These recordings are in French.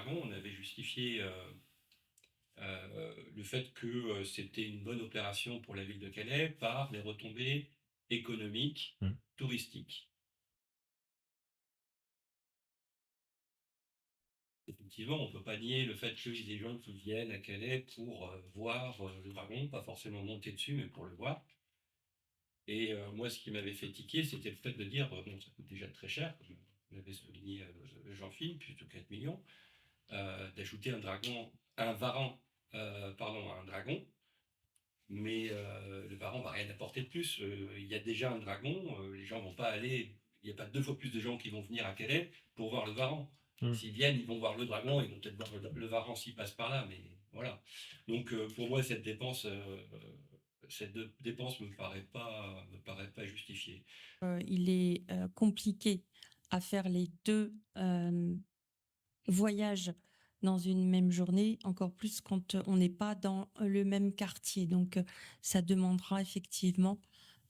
dragon, on avait justifié le fait que c'était une bonne opération pour la ville de Calais par les retombées économiques, Mmh. touristiques. Effectivement, on ne peut pas nier le fait qu'il y ait des gens qui viennent à Calais pour voir le dragon, pas forcément monter dessus, mais pour le voir. Et moi, ce qui m'avait fait tiquer, c'était le fait de dire, bon, ça coûte déjà très cher, comme l'avait souligné Jean-Philippe, plus de 4 millions, d'ajouter un dragon, un varan, pardon, à un dragon. Mais le varan ne va rien apporter de plus. Il y a déjà un dragon, les gens vont pas aller, il n'y a pas deux fois plus de gens qui vont venir à Calais pour voir le varan. Mmh. S'ils viennent, ils vont voir le dragon, ils vont peut-être voir le varan s'ils passent par là, mais voilà. Donc pour moi, cette dépense me paraît pas justifiée. Il est compliqué à faire les deux voyages dans une même journée, encore plus quand on n'est pas dans le même quartier. Donc, ça demandera effectivement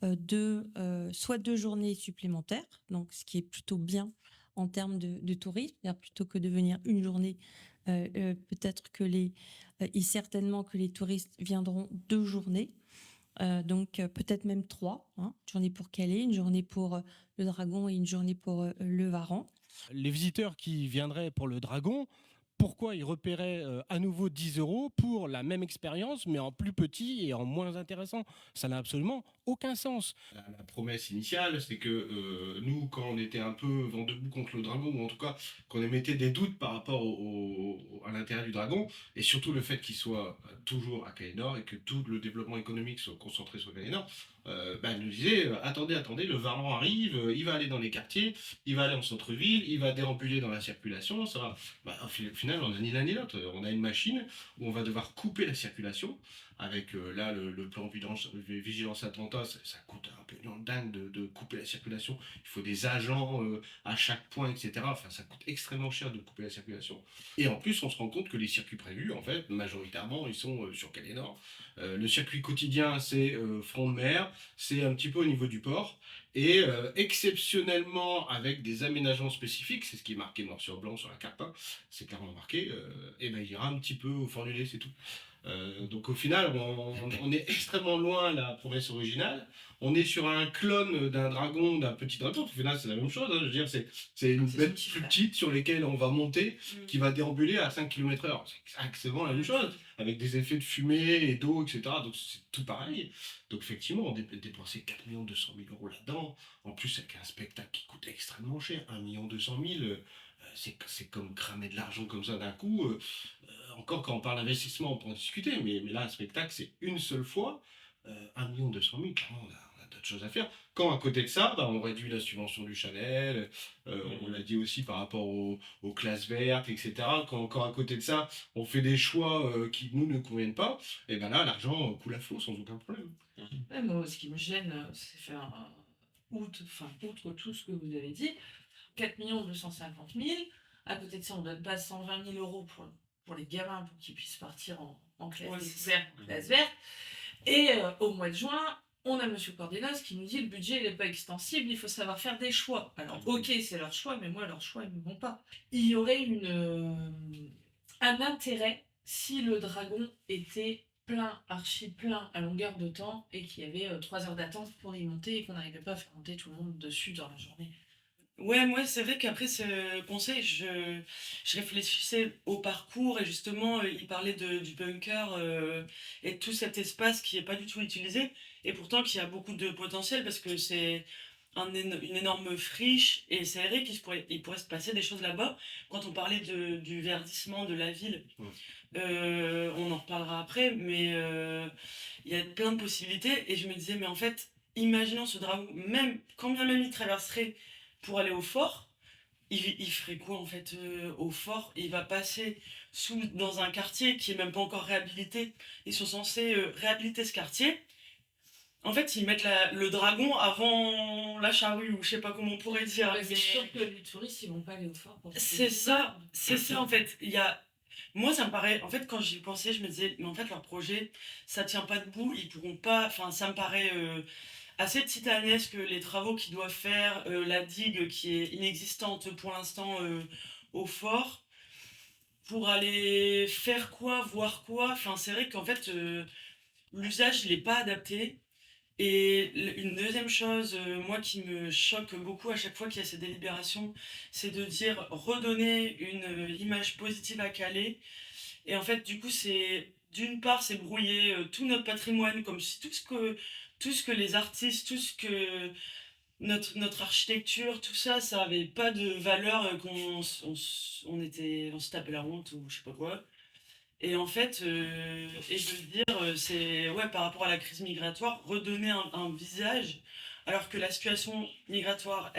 soit 2 journées supplémentaires, donc ce qui est plutôt bien en termes de tourisme, c'est-à-dire plutôt que de venir une journée, peut-être que certainement que les touristes viendront 2 journées. Donc peut-être même 3, hein, une journée pour Calais, une journée pour le Dragon et une journée pour le Varan. Les visiteurs qui viendraient pour le dragon, pourquoi ils repaieraient à nouveau 10 euros pour la même expérience, mais en plus petit et en moins intéressant? Ça n'a absolument aucun sens. La promesse initiale, c'est que nous, quand on était un peu vent debout contre le dragon, ou en tout cas qu'on émettait des doutes par rapport à l'intérêt du dragon, et surtout le fait qu'il soit toujours à Calais Nord et que tout le développement économique soit concentré sur Calais Nord, elle nous disait attendez, attendez, le Varan arrive, il va aller dans les quartiers, il va aller en centre-ville, il va déambuler dans la circulation, ça va. Au final, on n'a ni l'un ni l'autre. On a une machine où on va devoir couper la circulation avec là le plan vigilance attentat, ça coûte un peu dingue de couper la circulation. Il faut des agents à chaque point, etc. Enfin, ça coûte extrêmement cher de couper la circulation. Et en plus, on se rend compte que les circuits prévus, en fait, majoritairement, ils sont sur Calais Nord. Le circuit quotidien, c'est front de mer, c'est un petit peu au niveau du port. Et exceptionnellement, avec des aménagements spécifiques, c'est ce qui est marqué noir sur blanc sur la carte, hein, c'est clairement marqué, et ben, il ira un petit peu au Fort du Lait, c'est tout. Donc au final, on est extrêmement loin de la promesse originale. On est sur un clone d'un dragon, d'un petit dragon. Au final, c'est la même chose, hein. Je veux dire, c'est une bête plus petite sur laquelle on va monter, qui va déambuler à 5 km/h. C'est exactement la même chose, avec des effets de fumée et d'eau, etc. Donc c'est tout pareil. Donc effectivement, on dépenser 4 200 000 euros là-dedans. En plus, avec un spectacle qui coûte extrêmement cher, 1 200 000, c'est comme cramer de l'argent comme ça d'un coup. Encore quand on parle d'investissement, on peut en discuter, mais là, un spectacle, c'est une seule fois, 1 200 000, clairement, on a d'autres choses à faire. Quand à côté de ça, on réduit la subvention du Chanel, on l'a dit aussi par rapport aux classes vertes, etc. Quand à côté de ça, on fait des choix qui nous ne conviennent pas, et ben là, l'argent coule à flot sans aucun problème. Ouais, moi, ce qui me gêne, c'est faire outre tout ce que vous avez dit, 4 250 000. À côté de ça, on donne pas 120 000 euros pour les gamins pour qu'ils puissent partir en classe découverte, en classe verte. Et au mois de juin, on a Monsieur Cordenas qui nous dit le budget n'est pas extensible, il faut savoir faire des choix. Alors ok, c'est leur choix, mais moi, leurs choix, ils ne vont pas. Il y aurait un intérêt si le dragon était plein, archi plein à longueur de temps et qu'il y avait 3 heures d'attente pour y monter et qu'on n'arrivait pas à faire monter tout le monde dessus dans la journée. Ouais, moi, c'est vrai qu'après ce conseil, je réfléchissais au parcours et justement, il parlait du bunker et de tout cet espace qui est pas du tout utilisé et pourtant qui a beaucoup de potentiel parce que c'est une énorme friche et c'est vrai il pourrait se passer des choses là-bas. Quand on parlait du verdissement de la ville, on en reparlera après, mais il y a plein de possibilités et je me disais, mais en fait, imaginons ce dragon, même quand bien même il traverserait pour aller au fort, il ferait quoi en fait au fort? Il va passer dans un quartier qui est même pas encore réhabilité. Ils sont censés réhabiliter ce quartier. En fait, ils mettent le dragon avant la charrue, ou je sais pas comment on pourrait dire. Ouais, c'est sûr que les touristes, ils vont pas aller au fort pour C'est ça, en fait. Moi, ça me paraît. En fait, quand j'y pensais, je me disais, mais en fait, leur projet, ça tient pas debout. Ils pourront pas. Enfin, ça me paraît assez titanesque les travaux qu'ils doivent faire, la digue qui est inexistante pour l'instant au fort. pour aller faire quoi, voir quoi. Enfin, c'est vrai qu'en fait, l'usage, il n'est pas adapté. Et une deuxième chose, moi, qui me choque beaucoup à chaque fois qu'il y a ces délibérations, c'est de dire redonner une image positive à Calais. Et en fait, du coup, d'une part, c'est brouiller tout notre patrimoine, comme si tout ce que les artistes, tout ce que notre architecture, tout ça, ça avait pas de valeur, on se tapait la honte ou je sais pas quoi. Et en fait, et de dire, c'est ouais, par rapport à la crise migratoire, redonner un visage, alors que la situation migratoire,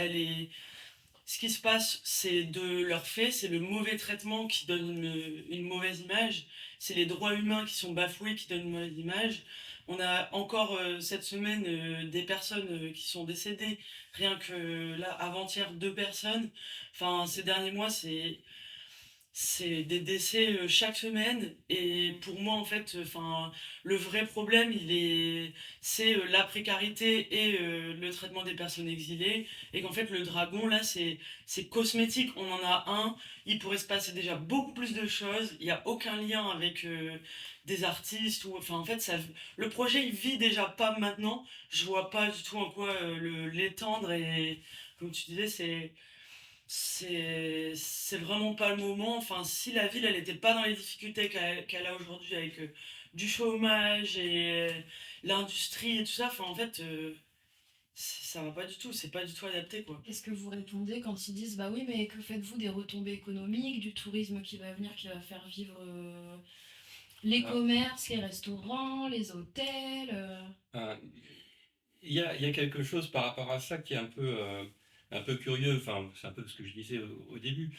ce qui se passe, c'est de leur fait, c'est le mauvais traitement qui donne une mauvaise image, c'est les droits humains qui sont bafoués qui donnent une mauvaise image. On a encore cette semaine des personnes qui sont décédées, rien que là, avant-hier, 2 personnes. Enfin, ces derniers mois, c'est des décès chaque semaine. Et pour moi, en fait, enfin, le vrai problème, c'est la précarité et le traitement des personnes exilées. Et qu'en fait, le dragon, là, c'est cosmétique. On en a un. Il pourrait se passer déjà beaucoup plus de choses. Il n'y a aucun lien avec des artistes. Enfin, en fait, le projet, il vit déjà pas maintenant. Je vois pas du tout en quoi l'étendre. Et comme tu disais, c'est vraiment pas le moment. Enfin, si la ville, elle était pas dans les difficultés qu'elle a aujourd'hui avec du chômage et l'industrie et tout ça, enfin, en fait, ça va pas du tout. C'est pas du tout adapté, quoi. Qu'est-ce que vous répondez quand ils disent bah oui, mais que faites-vous des retombées économiques, du tourisme qui va venir, qui va faire vivre les Ah. commerces, les restaurants, les hôtels Euh, il y a quelque chose par rapport à ça qui est un peu curieux, enfin, c'est un peu ce que je disais au début.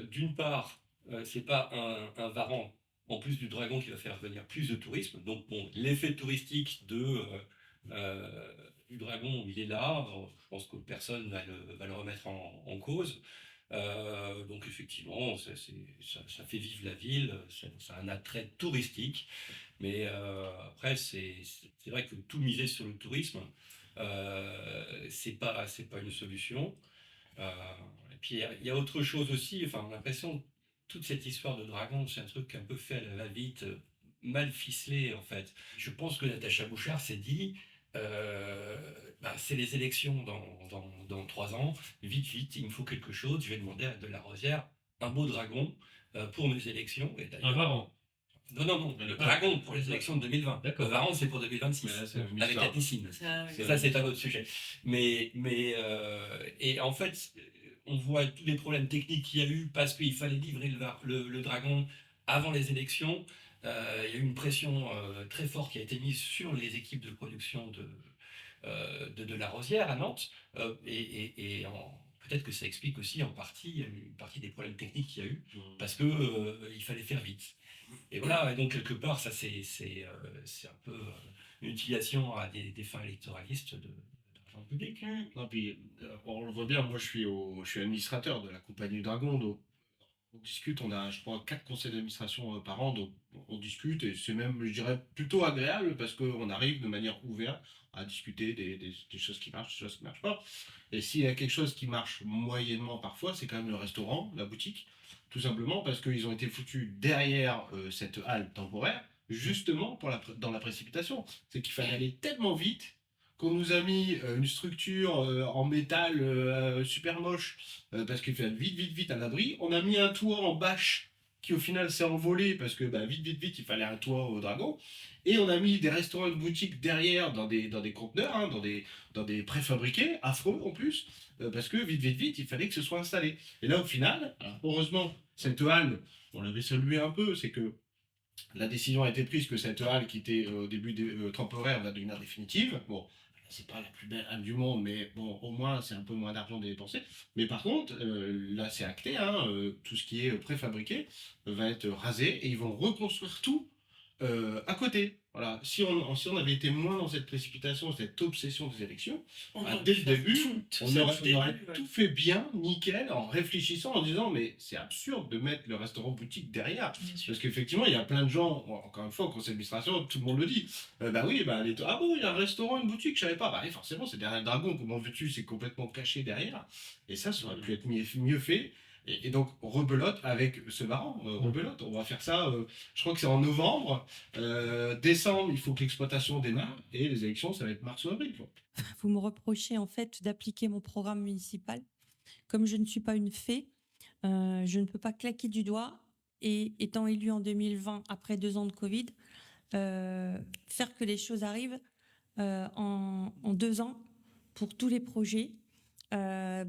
D'une part, c'est pas un Varan, en plus du dragon, qui va faire venir plus de tourisme. Donc, bon, l'effet touristique du dragon, il est là. Je pense que personne va le remettre en cause. Donc, effectivement, ça fait vivre la ville, ça a un attrait touristique. Mais après, c'est vrai que tout miser sur le tourisme, c'est pas une solution. Euh, et puis il y a autre chose aussi. Enfin, on a l'impression que toute cette histoire de dragon, c'est un truc un peu fait à la va-vite, mal ficelé en fait. Je pense que Natacha Bouchard s'est dit. euh, c'est les élections dans 3 ans. Vite, vite, il me faut quelque chose. Je vais demander à Delarosière un beau dragon pour mes élections. Et Un d'ailleurs, Varan. non, le dragon pour les élections de 2020. D'accord. Le Varan, c'est pour 2026, Mais là, c'est une avec histoire. la piscine. Ça, Ça, c'est un autre sujet. Et en fait, on voit tous les problèmes techniques qu'il y a eu parce qu'il fallait livrer le dragon avant les élections. Il y a eu une pression très forte qui a été mise sur les équipes de production de la Rosière à Nantes. Peut-être que ça explique aussi en partie une partie des problèmes techniques qu'il y a eu parce que il fallait faire vite. Et voilà, et donc quelque part, ça c'est un peu une utilisation à des fins électoralistes d'argent public. Non, puis, on le voit bien, moi je suis administrateur de la compagnie du Dragon, donc on discute, on a je crois 4 conseils d'administration par an, donc on discute et c'est même, je dirais, plutôt agréable parce qu'on arrive de manière ouverte à discuter des choses qui marchent, des choses qui marchent pas. Et s'il y a quelque chose qui marche moyennement parfois, c'est quand même le restaurant, la boutique, tout simplement parce qu'ils ont été foutus derrière cette halle temporaire, justement dans la précipitation. C'est qu'il fallait aller tellement vite qu'on nous a mis une structure en métal super moche parce qu'il fait vite, vite, vite à l'abri. On a mis un toit en bâche qui au final s'est envolé parce que vite, vite, vite, il fallait un toit au dragon. Et on a mis des restaurants de boutiques derrière dans des conteneurs, hein, dans des préfabriqués, affreux en plus, parce que vite, vite, vite, il fallait que ce soit installé. Et là, au final, alors, heureusement, cette halle, on l'avait salué un peu, c'est que la décision a été prise que cette halle qui était au début temporaire va devenir définitive. Bon, c'est pas la plus belle halle du monde, mais bon, au moins c'est un peu moins d'argent dépensé. Mais par contre, là c'est acté, hein, tout ce qui est préfabriqué va être rasé et ils vont reconstruire tout à côté. Voilà. Si on avait été moins dans cette précipitation, cette obsession des élections, dès le début, on aurait tout fait bien, nickel, en réfléchissant, en disant mais c'est absurde de mettre le restaurant boutique derrière. Parce qu'effectivement, il y a plein de gens, encore une fois, au conseil d'administration, tout le monde le dit. Ah bon, il y a un restaurant, une boutique, je savais pas. Bah oui, forcément, c'est derrière le dragon, comment veux-tu, c'est complètement caché derrière. Et ça aurait pu être mieux fait. Et donc, rebelote avec ce Varan, rebelote. On va faire ça, je crois que c'est en novembre. Décembre, il faut que l'exploitation démarre. Et les élections, ça va être mars ou avril, quoi. Vous me reprochez en fait d'appliquer mon programme municipal. Comme je ne suis pas une fée, je ne peux pas claquer du doigt et étant élue en 2020 après 2 ans de Covid, faire que les choses arrivent en 2 ans pour tous les projets,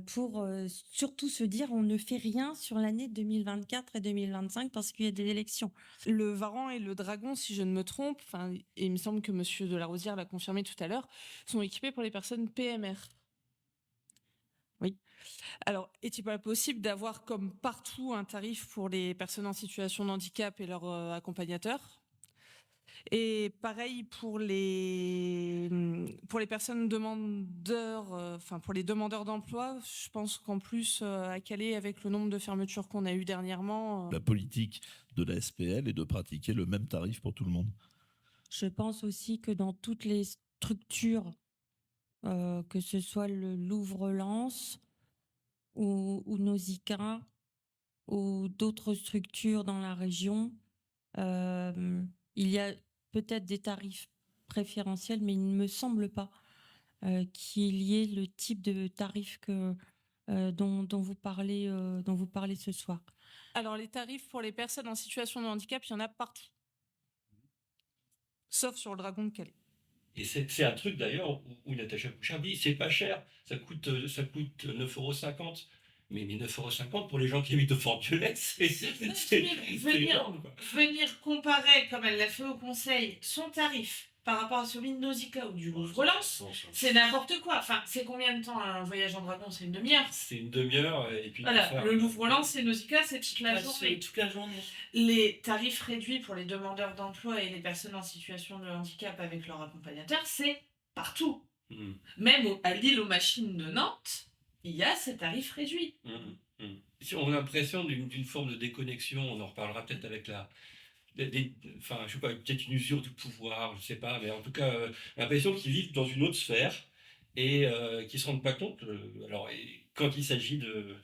pour surtout se dire on ne fait rien sur l'année 2024 et 2025 parce qu'il y a des élections. Le Varan et le Dragon, si je ne me trompe, enfin, et il me semble que Monsieur de la Rosière l'a confirmé tout à l'heure, sont équipés pour les personnes PMR. Oui. Alors, est-il pas possible d'avoir comme partout un tarif pour les personnes en situation de handicap et leurs accompagnateurs? Et pareil pour les personnes demandeurs, enfin pour les demandeurs d'emploi, je pense qu'en plus à Calais, avec le nombre de fermetures qu'on a eu dernièrement, La politique de la SPL est de pratiquer le même tarif pour tout le monde. Je pense aussi que dans toutes les structures, que ce soit le Louvre-Lens ou Nausicaa ou d'autres structures dans la région, il y a peut-être des tarifs préférentiels, mais il ne me semble pas qu'il y ait le type de tarif dont vous parlez ce soir. alors les tarifs pour les personnes en situation de handicap, il y en a partout. Sauf sur le Dragon de Calais. Et c'est un truc d'ailleurs où Natacha Bouchard dit c'est pas cher, ça coûte 9,50 €. Mais 9,50 € pour les gens qui habitent au Fort-Dieulet, c'est énorme, quoi. Venir comparer, comme elle l'a fait au conseil, son tarif par rapport à celui de Nausicaa ou du Louvre-Lens, c'est n'importe quoi. Enfin, c'est combien de temps un voyage en dragon? C'est une demi-heure. C'est une demi-heure et puis Voilà, le Louvre-Lens et Nausicaa, c'est toute la journée. C'est toute la journée. Les tarifs réduits pour les demandeurs d'emploi et les personnes en situation de handicap avec leur accompagnateur, c'est partout. Mm. Même à l'île aux machines de Nantes, il y a ces tarifs réduits. Si on a l'impression d'une forme de déconnexion, on en reparlera peut-être avec enfin, je sais pas, peut-être une usure du pouvoir, je sais pas, mais en tout cas, l'impression qu'ils vivent dans une autre sphère et qu'ils se rendent pas compte. Alors, quand il s'agit de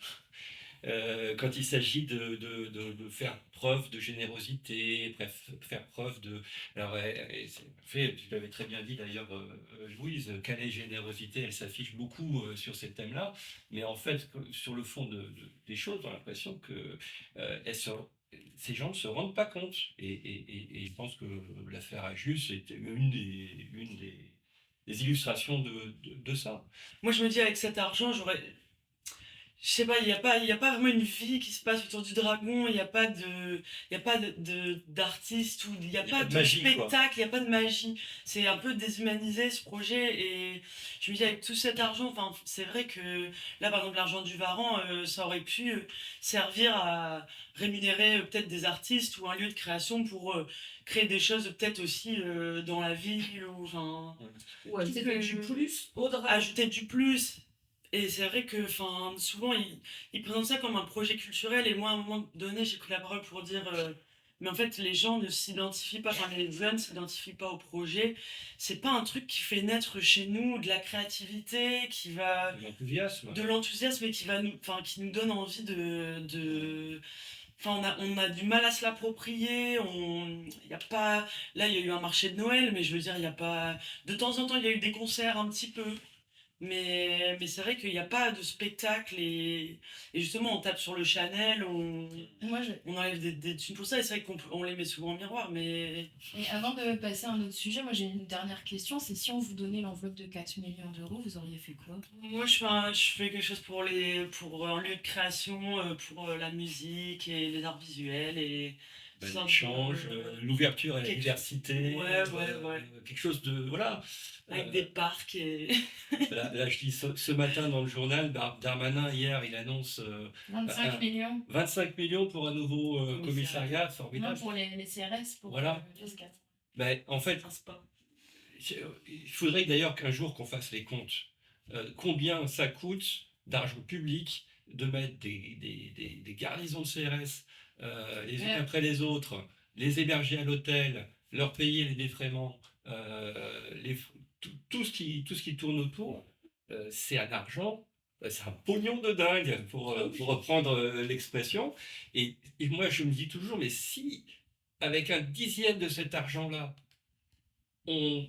faire preuve de générosité, bref, faire preuve de... Alors, tu l'avais très bien dit d'ailleurs, Louise, Calais générosité, elle s'affiche beaucoup sur ces thèmes-là, mais en fait, sur le fond des choses, on a l'impression que ces gens ne se rendent pas compte. Et je pense que l'affaire Ajus est une des illustrations de ça. Moi, je me dis, avec cet argent, je sais pas, il y a pas vraiment une vie qui se passe autour du dragon, il y a pas d'artistes, ou il y a pas de magie, quoi. spectacle, il y a pas de magie. C'est un peu déshumanisé ce projet, et je me dis, avec tout cet argent, enfin, c'est vrai que là, par exemple, l'argent du Varan, ça aurait pu servir à rémunérer peut-être des artistes ou un lieu de création pour créer des choses peut-être aussi dans la ville, ou enfin, Ou ajouter du plus au dragon. ajouter du plus. Et c'est vrai que souvent, ils présentent ça comme un projet culturel. Et moi, à un moment donné, j'ai pris la parole pour dire mais en fait, les gens ne s'identifient pas, enfin, les jeunes ne s'identifient pas au projet. C'est pas un truc qui fait naître chez nous de la créativité, qui va. De l'enthousiasme. Et qui nous donne envie Enfin, on a du mal à se l'approprier. Y a pas. Là, il y a eu un marché de Noël, mais je veux dire, il y a pas. De temps en temps, il y a eu des concerts un petit peu. Mais c'est vrai qu'il n'y a pas de spectacle, et justement on tape sur le Chanel, Moi, on enlève des thunes pour ça, et c'est vrai qu'on les met souvent en miroir, mais... Et avant de passer à un autre sujet, moi j'ai une dernière question, c'est si on vous donnait l'enveloppe de 4 millions d'euros, vous auriez fait quoi? Moi je fais quelque chose pour un lieu de création, pour la musique et les arts visuels, et... L'échange, l'ouverture à la diversité, Ouais. quelque chose de... Voilà. Avec des parcs et... Là, je dis ce matin dans le journal, Darmanin, hier, il annonce 25 millions. 25 millions pour un nouveau commissariat, formidable. Non, pour les CRS, pour Voilà. les 4. Ben, en fait, il faudrait d'ailleurs qu'un jour qu'on fasse les comptes. Combien ça coûte d'argent public de mettre des garnisons de CRS les unes après les autres, les héberger à l'hôtel, leur payer les défraiements, tout ce qui tourne autour, c'est un argent c'est un pognon de dingue, pour reprendre l'expression. Et moi, je me dis toujours, mais si, avec un dixième de cet argent-là, on,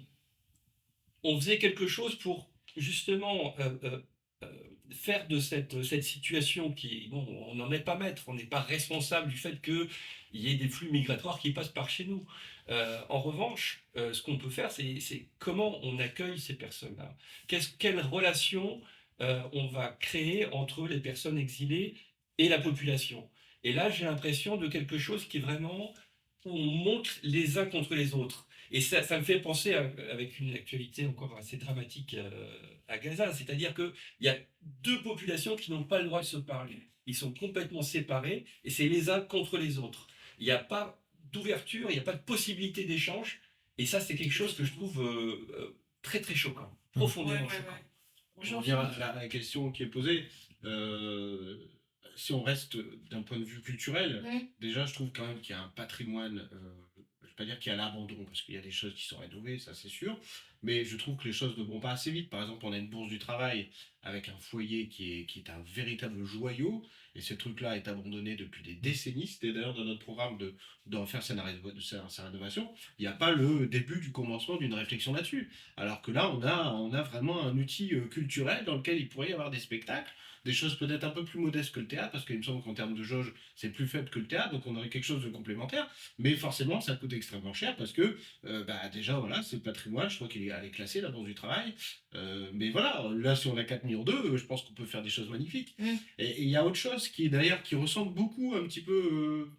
on faisait quelque chose pour justement faire de cette situation qui, bon, on n'en est pas maître, on n'est pas responsable du fait qu'il y ait des flux migratoires qui passent par chez nous. En revanche, ce qu'on peut faire, c'est comment on accueille ces personnes-là. Quelle relation on va créer entre les personnes exilées et la population. Et là, j'ai l'impression de quelque chose qui est vraiment où on monte les uns contre les autres. Et ça me fait penser avec une actualité encore assez dramatique à Gaza, c'est-à-dire qu'il y a deux populations qui n'ont pas le droit de se parler. Ils sont complètement séparés et c'est les uns contre les autres. Il n'y a pas d'ouverture, il n'y a pas de possibilité d'échange. Et ça, c'est quelque chose que je trouve très très choquant, profondément choquant. Je reviens à la question qui est posée. Si on reste d'un point de vue culturel, déjà, je trouve quand même qu'il y a un patrimoine, je ne vais pas dire qu'il y a l'abandon, parce qu'il y a des choses qui sont rénovées, ça c'est sûr, mais je trouve que les choses ne vont pas assez vite. Par exemple, on a une bourse du travail avec un foyer qui est un véritable joyau, et ce truc-là est abandonné depuis des décennies. C'était d'ailleurs dans notre programme d'en faire sa rénovation. Il n'y a pas le début du commencement d'une réflexion là-dessus. Alors que là, on a vraiment un outil culturel dans lequel il pourrait y avoir des spectacles, des choses peut-être un peu plus modestes que le théâtre, parce qu'il me semble qu'en termes de jauge, c'est plus faible que le théâtre, donc on aurait quelque chose de complémentaire, mais forcément, ça coûte extrêmement cher, parce que, déjà, voilà, c'est le patrimoine, je crois qu'il est classé, la Bourse du Travail, mais voilà, là, si on a 4 millions d'euros, je pense qu'on peut faire des choses magnifiques. Et il y a autre chose qui, d'ailleurs, qui ressemble beaucoup un petit peu...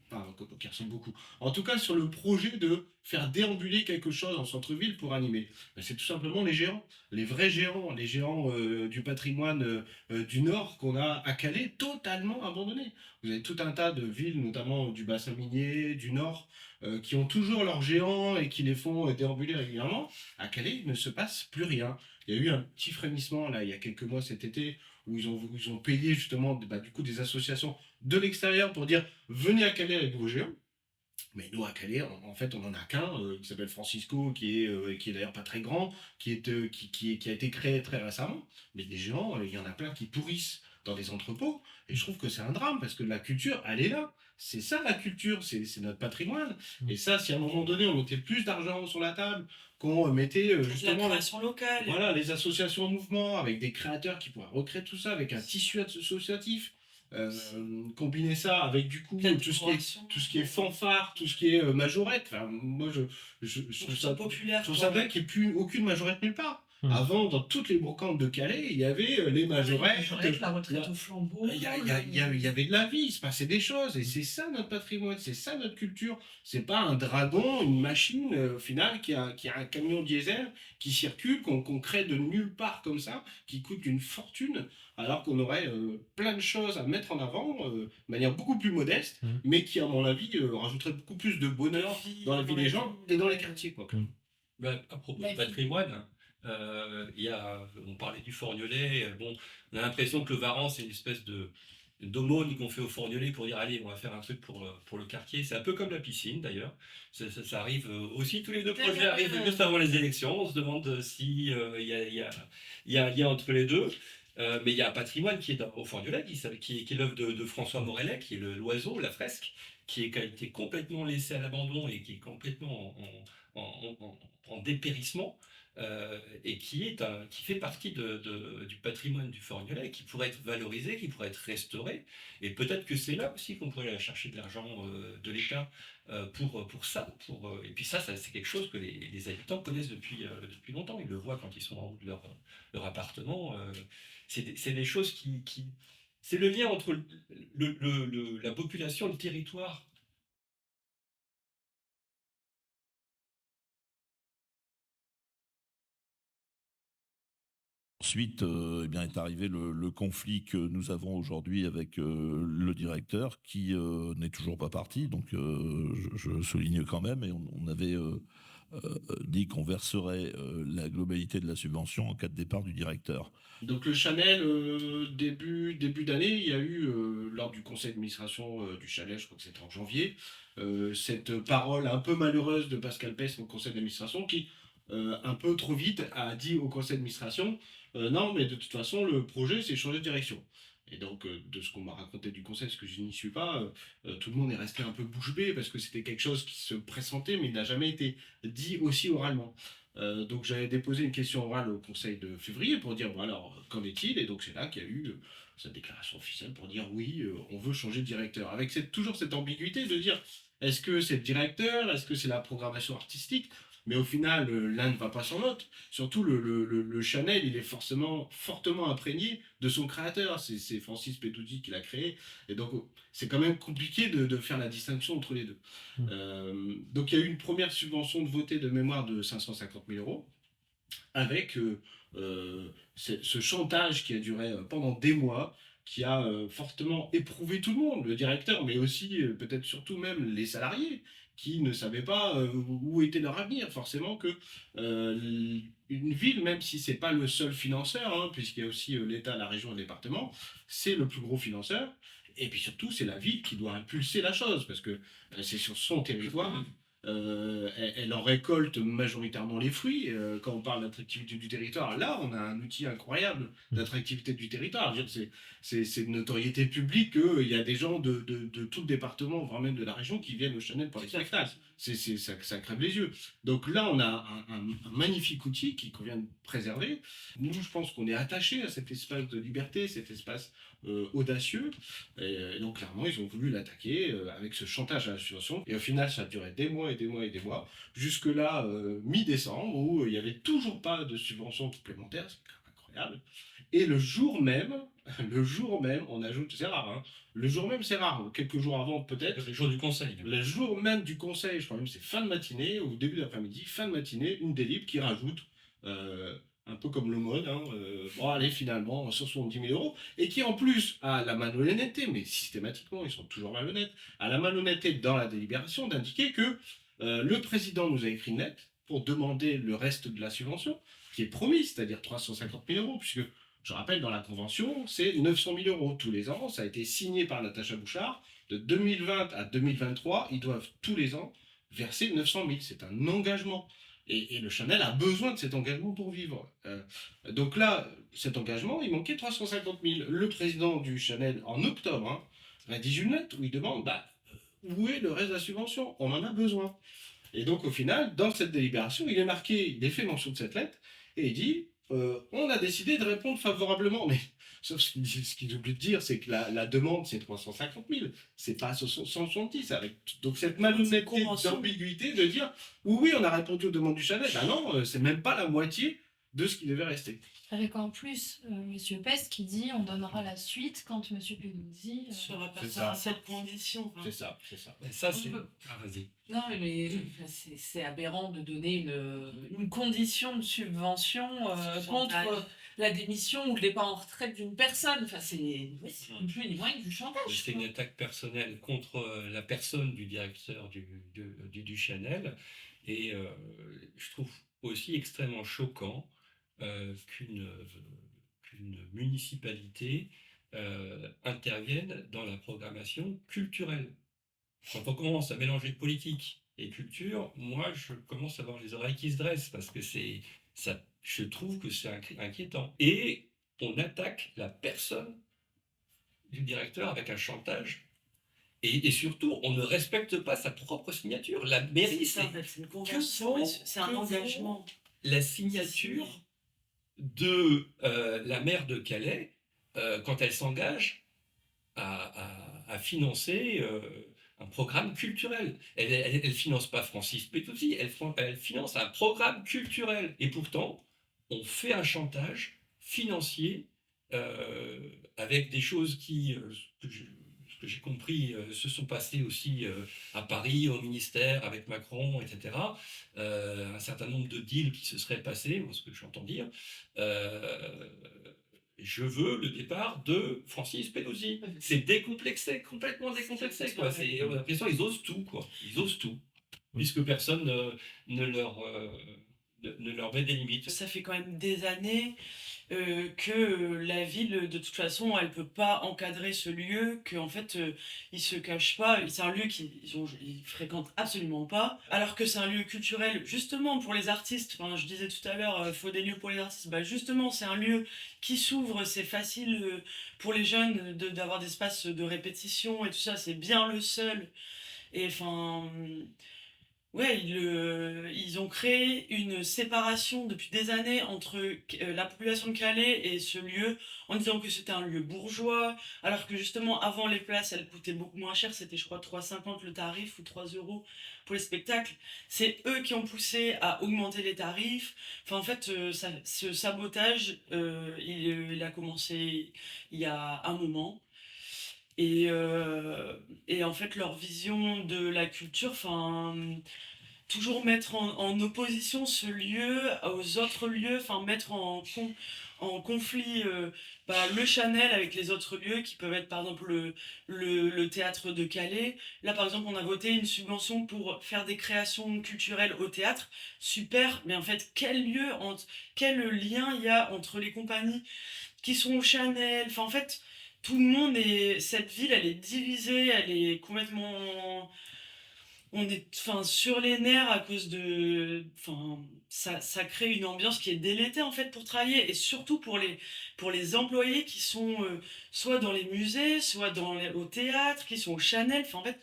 Enfin, qui ressemble beaucoup. En tout cas, sur le projet de faire déambuler quelque chose en centre-ville pour animer. Ben, c'est tout simplement les géants, les vrais géants, les géants du patrimoine du Nord qu'on a à Calais totalement abandonnés. Vous avez tout un tas de villes, notamment du bassin minier, du Nord, qui ont toujours leurs géants et qui les font déambuler régulièrement. À Calais, il ne se passe plus rien. Il y a eu un petit frémissement là, il y a quelques mois cet été, où ils ont payé justement du coup, des associations de l'extérieur pour dire venez à Calais avec vos géants. Mais nous, à Calais, en fait, on n'en a qu'un qui s'appelle Francisco, qui est d'ailleurs pas très grand, qui a été créé très récemment. Mais des géants, il y en a plein qui pourrissent dans des entrepôts. Et je trouve que c'est un drame parce que la culture, elle est là. C'est ça la culture, c'est notre patrimoine. Et ça, si à un moment donné, on mettait plus d'argent sur la table, qu'on mettait justement La création locale. voilà, les associations en mouvement, avec des créateurs qui pourraient recréer tout ça, avec un tissu associatif. Combiner ça avec du coup tout ce qui est fanfare, tout ce qui est majorette. Enfin, moi je trouve ça populaire. Je trouve ça dingue qu'il n'y ait plus aucune majorette nulle part. Avant, dans toutes les brocantes de Calais, il y avait les majorettes. La retraite au flambeau. Il y avait de la vie, il se passait des choses. Et c'est ça notre patrimoine, c'est ça notre culture. C'est pas un dragon, une machine au final qui a un camion diesel qui circule, qu'on crée de nulle part comme ça, qui coûte une fortune, alors qu'on aurait plein de choses à mettre en avant de manière beaucoup plus modeste, mais qui, à mon avis, rajouterait beaucoup plus de bonheur dans la vie des gens et dans les quartiers. Quoi. Ben, à propos de patrimoine, on parlait du Forgnolais. Bon, on a l'impression que le Varan, c'est une espèce d'aumône qu'on fait au Forgnolais pour dire allez, on va faire un truc pour le quartier. C'est un peu comme la piscine d'ailleurs. Ça arrive aussi, tous les deux projets arrivent juste avant les élections. On se demande si il y a un lien entre les deux. Mais il y a un patrimoine qui est au Forgnolais, qui est l'œuvre de François Morellet, qui est l'oiseau, la fresque, qui a été complètement laissé à l'abandon et qui est complètement en dépérissement. Et qui fait partie du patrimoine du Forgnolais, qui pourrait être valorisé, qui pourrait être restauré. Et peut-être que c'est là aussi qu'on pourrait aller chercher de l'argent de l'État pour ça. Et puis ça c'est quelque chose que les habitants connaissent depuis longtemps. Ils le voient quand ils sont en haut de leur appartement. C'est des choses qui... C'est le lien entre la population et le territoire. Ensuite, eh bien, est arrivé le conflit que nous avons aujourd'hui avec le directeur, qui n'est toujours pas parti. Donc, je souligne quand même, et on avait dit qu'on verserait la globalité de la subvention en cas de départ du directeur. Donc le Chanel, début d'année, il y a eu, lors du conseil d'administration du Chalet, je crois que c'était en janvier, cette parole un peu malheureuse de Pascal Pes au conseil d'administration qui un peu trop vite, a dit au conseil d'administration non, mais de toute façon, le projet, c'est changer de direction. Et donc, de ce qu'on m'a raconté du conseil, parce que je n'y suis pas, tout le monde est resté un peu bouche bée parce que c'était quelque chose qui se pressentait, mais il n'a jamais été dit aussi oralement. Donc, j'avais déposé une question orale au conseil de février pour dire, bon, alors, qu'en est-il? Et donc, c'est là qu'il y a eu sa déclaration officielle pour dire, oui, on veut changer de directeur. Avec toujours cette ambiguïté de dire, est-ce que c'est le directeur? Est-ce que c'est la programmation artistique? Mais au final, l'un ne va pas sans l'autre. Surtout, le Chanel, il est fortement imprégné de son créateur. C'est Francis Peduzzi qui l'a créé. Et donc, c'est quand même compliqué de faire la distinction entre les deux. Donc, il y a eu une première subvention de votée de mémoire de 550 000 euros, avec ce chantage qui a duré pendant des mois, qui a fortement éprouvé tout le monde, le directeur, mais aussi peut-être surtout même les salariés, qui ne savaient pas où était leur avenir. Forcément que une ville, même si c'est pas le seul financeur, hein, puisqu'il y a aussi l'État, la région et le département, c'est le plus gros financeur. Et puis surtout, c'est la ville qui doit impulser la chose, parce que c'est sur son territoire. Elle en récolte majoritairement les fruits. Quand on parle d'attractivité du territoire, là, on a un outil incroyable d'attractivité du territoire. Je veux dire, c'est de notoriété publique qu'il y a des gens de tout le département, voire même de la région, qui viennent au Chanel pour les spectacles. Ça crève les yeux. Donc là, on a un magnifique outil qu'il convient de préserver. Nous, je pense qu'on est attaché à cet espace de liberté, cet espace audacieux. Et donc, clairement, ils ont voulu l'attaquer avec ce chantage à la subvention. Et au final, ça a duré des mois et des mois et des mois. Jusque-là, mi-décembre, où il n'y avait toujours pas de subvention supplémentaire. C'est quand même incroyable. Et le jour même, on ajoute, c'est rare, hein, le jour même, c'est rare, quelques jours avant peut-être. Le jour du conseil. Le jour même du conseil, je crois même c'est fin de matinée ou début d'après-midi, fin de matinée, une délib qui rajoute, un peu comme le mode, hein, bon allez finalement 70 000 euros, et qui en plus a la malhonnêteté, mais systématiquement ils sont toujours malhonnêtes, a la malhonnêteté dans la délibération d'indiquer que le président nous a écrit une lettre pour demander le reste de la subvention, qui est promis, c'est-à-dire 350 000 euros, puisque je rappelle, dans la convention, c'est 900 000 euros tous les ans. Ça a été signé par Natacha Bouchard. De 2020 à 2023, ils doivent tous les ans verser 900 000. C'est un engagement. Et le Chanel a besoin de cet engagement pour vivre. Donc là, cet engagement, il manquait 350 000. Le président du Chanel, en octobre, hein, rédige une lettre où il demande où est le reste de la subvention? On en a besoin. Et donc, au final, dans cette délibération, il est fait mention de cette lettre et il dit on a décidé de répondre favorablement, mais sauf ce qu'ils oublient de dire, c'est que la demande, c'est 350 000, c'est pas 170. Donc cette malhonnêteté d'ambiguïté de dire oui, on a répondu aux demandes du Chanel, ben non, c'est même pas la moitié de ce qui devait rester. Avec en plus Monsieur Pest qui dit on donnera la suite quand Monsieur Peduzzi sera C'est passé ça. à cette condition. C'est ça. Et ça, On c'est. peut- Ah, vas-y. Non, mais c'est aberrant de donner une condition de subvention contre la démission ou le départ en retraite d'une personne. Enfin, c'est ni plus ni moins que du chantage. C'est une attaque personnelle contre la personne du directeur du Chanel. Et je trouve aussi extrêmement choquant qu'une municipalité intervienne dans la programmation culturelle. Quand on commence à mélanger politique et culture, moi, je commence à avoir les oreilles qui se dressent parce que je trouve que c'est inquiétant. Et on attaque la personne du directeur avec un chantage. Et surtout, on ne respecte pas sa propre signature. La mairie, C'est une convention, c'est un engagement. la signature de la maire de Calais quand elle s'engage à financer un programme culturel. Elle finance pas Francis Peduzzi, elle finance un programme culturel. Et pourtant, on fait un chantage financier avec des choses qui, ce que j'ai compris, se sont passées aussi à Paris, au ministère, avec Macron, etc. Un certain nombre de deals qui se seraient passés, moi, ce que j'entends dire. Je veux le départ de Francis Peduzzi. C'est décomplexé, complètement décomplexé. Quoi. On a l'impression qu'ils osent tout, quoi. Ils osent tout. Puisque personne ne leur de leur mettre des limites. Ça fait quand même des années que la ville, de toute façon, elle peut pas encadrer ce lieu, qu'en fait, ils se cachent pas. C'est un lieu ils fréquentent absolument pas. Alors que c'est un lieu culturel, justement, pour les artistes. Enfin, je disais tout à l'heure, faut des lieux pour les artistes. Bah, justement, c'est un lieu qui s'ouvre, c'est facile pour les jeunes d'avoir des espaces de répétition et tout ça. C'est bien le seul. Et enfin. Ouais, ils ont créé une séparation depuis des années entre la population de Calais et ce lieu, en disant que c'était un lieu bourgeois, alors que justement, avant, les places, elles coûtaient beaucoup moins cher, c'était, je crois, 3,50 le tarif ou 3 € pour les spectacles. C'est eux qui ont poussé à augmenter les tarifs. Enfin, en fait, ce sabotage, il a commencé il y a un moment. Et en fait, leur vision de la culture, enfin, toujours mettre en opposition ce lieu aux autres lieux, enfin, mettre en conflit le Chanel avec les autres lieux qui peuvent être par exemple le théâtre de Calais. Là, par exemple, on a voté une subvention pour faire des créations culturelles au théâtre. Super, mais en fait, quel lien il y a entre les compagnies qui sont au Chanel? Enfin, en fait, tout le monde cette ville, elle est divisée, elle est complètement, on est, enfin, sur les nerfs à cause enfin, ça crée une ambiance qui est délétère en fait pour travailler, et surtout pour les employés qui sont soit dans les musées, soit au théâtre, qui sont au Chanel. Enfin, en fait,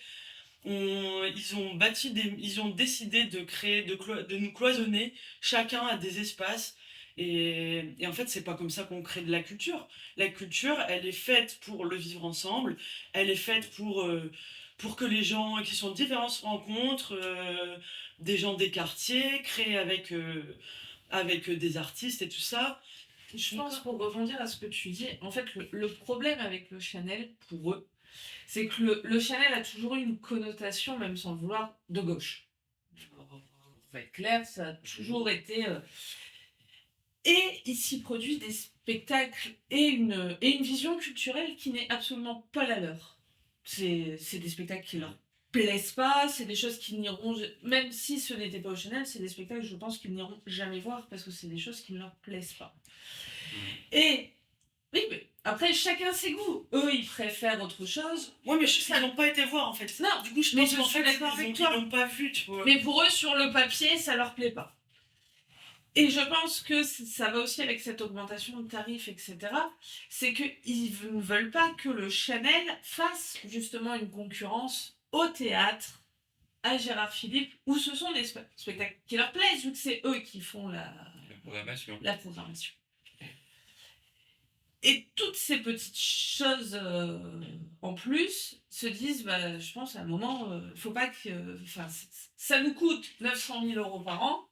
ils ont décidé de nous cloisonner, chacun a des espaces. Et en fait, c'est pas comme ça qu'on crée de la culture. La culture, elle est faite pour le vivre ensemble, elle est faite pour que les gens qui sont différents se rencontrent, des gens des quartiers, créer avec des artistes et tout ça. Je pense, pour rebondir à ce que tu dis, en fait, le problème avec le Chanel, pour eux, c'est que le Chanel a toujours eu une connotation, même sans le vouloir, de gauche. On va être clair, ça a toujours été... Et il s'y produit des spectacles et une vision culturelle qui n'est absolument pas la leur. C'est des spectacles qui leur plaisent pas, c'est des choses qu'ils n'iront... Même si ce n'était pas au Chanel, c'est des spectacles, je pense, qu'ils n'iront jamais voir parce que c'est des choses qui ne leur plaisent pas. Et... Oui, mais après, chacun ses goûts. Eux, ils préfèrent autre chose. Ouais, mais ils n'ont pas été voir, en fait. Non, du coup, je mais pense je qu'en suis fait, d'accord avec ils toi. l'ont pas vu, tu vois. Mais pour eux, sur le papier, ça leur plaît pas. Et je pense que ça va aussi avec cette augmentation de tarifs, etc. C'est qu'ils ne veulent pas que le Chanel fasse justement une concurrence au théâtre, à Gérard Philippe, où ce sont des spectacles qui leur plaisent, vu que c'est eux qui font la programmation. Et toutes ces petites choses en plus se disent, bah, je pense à un moment, faut pas que... ça nous coûte 900 000 € par an,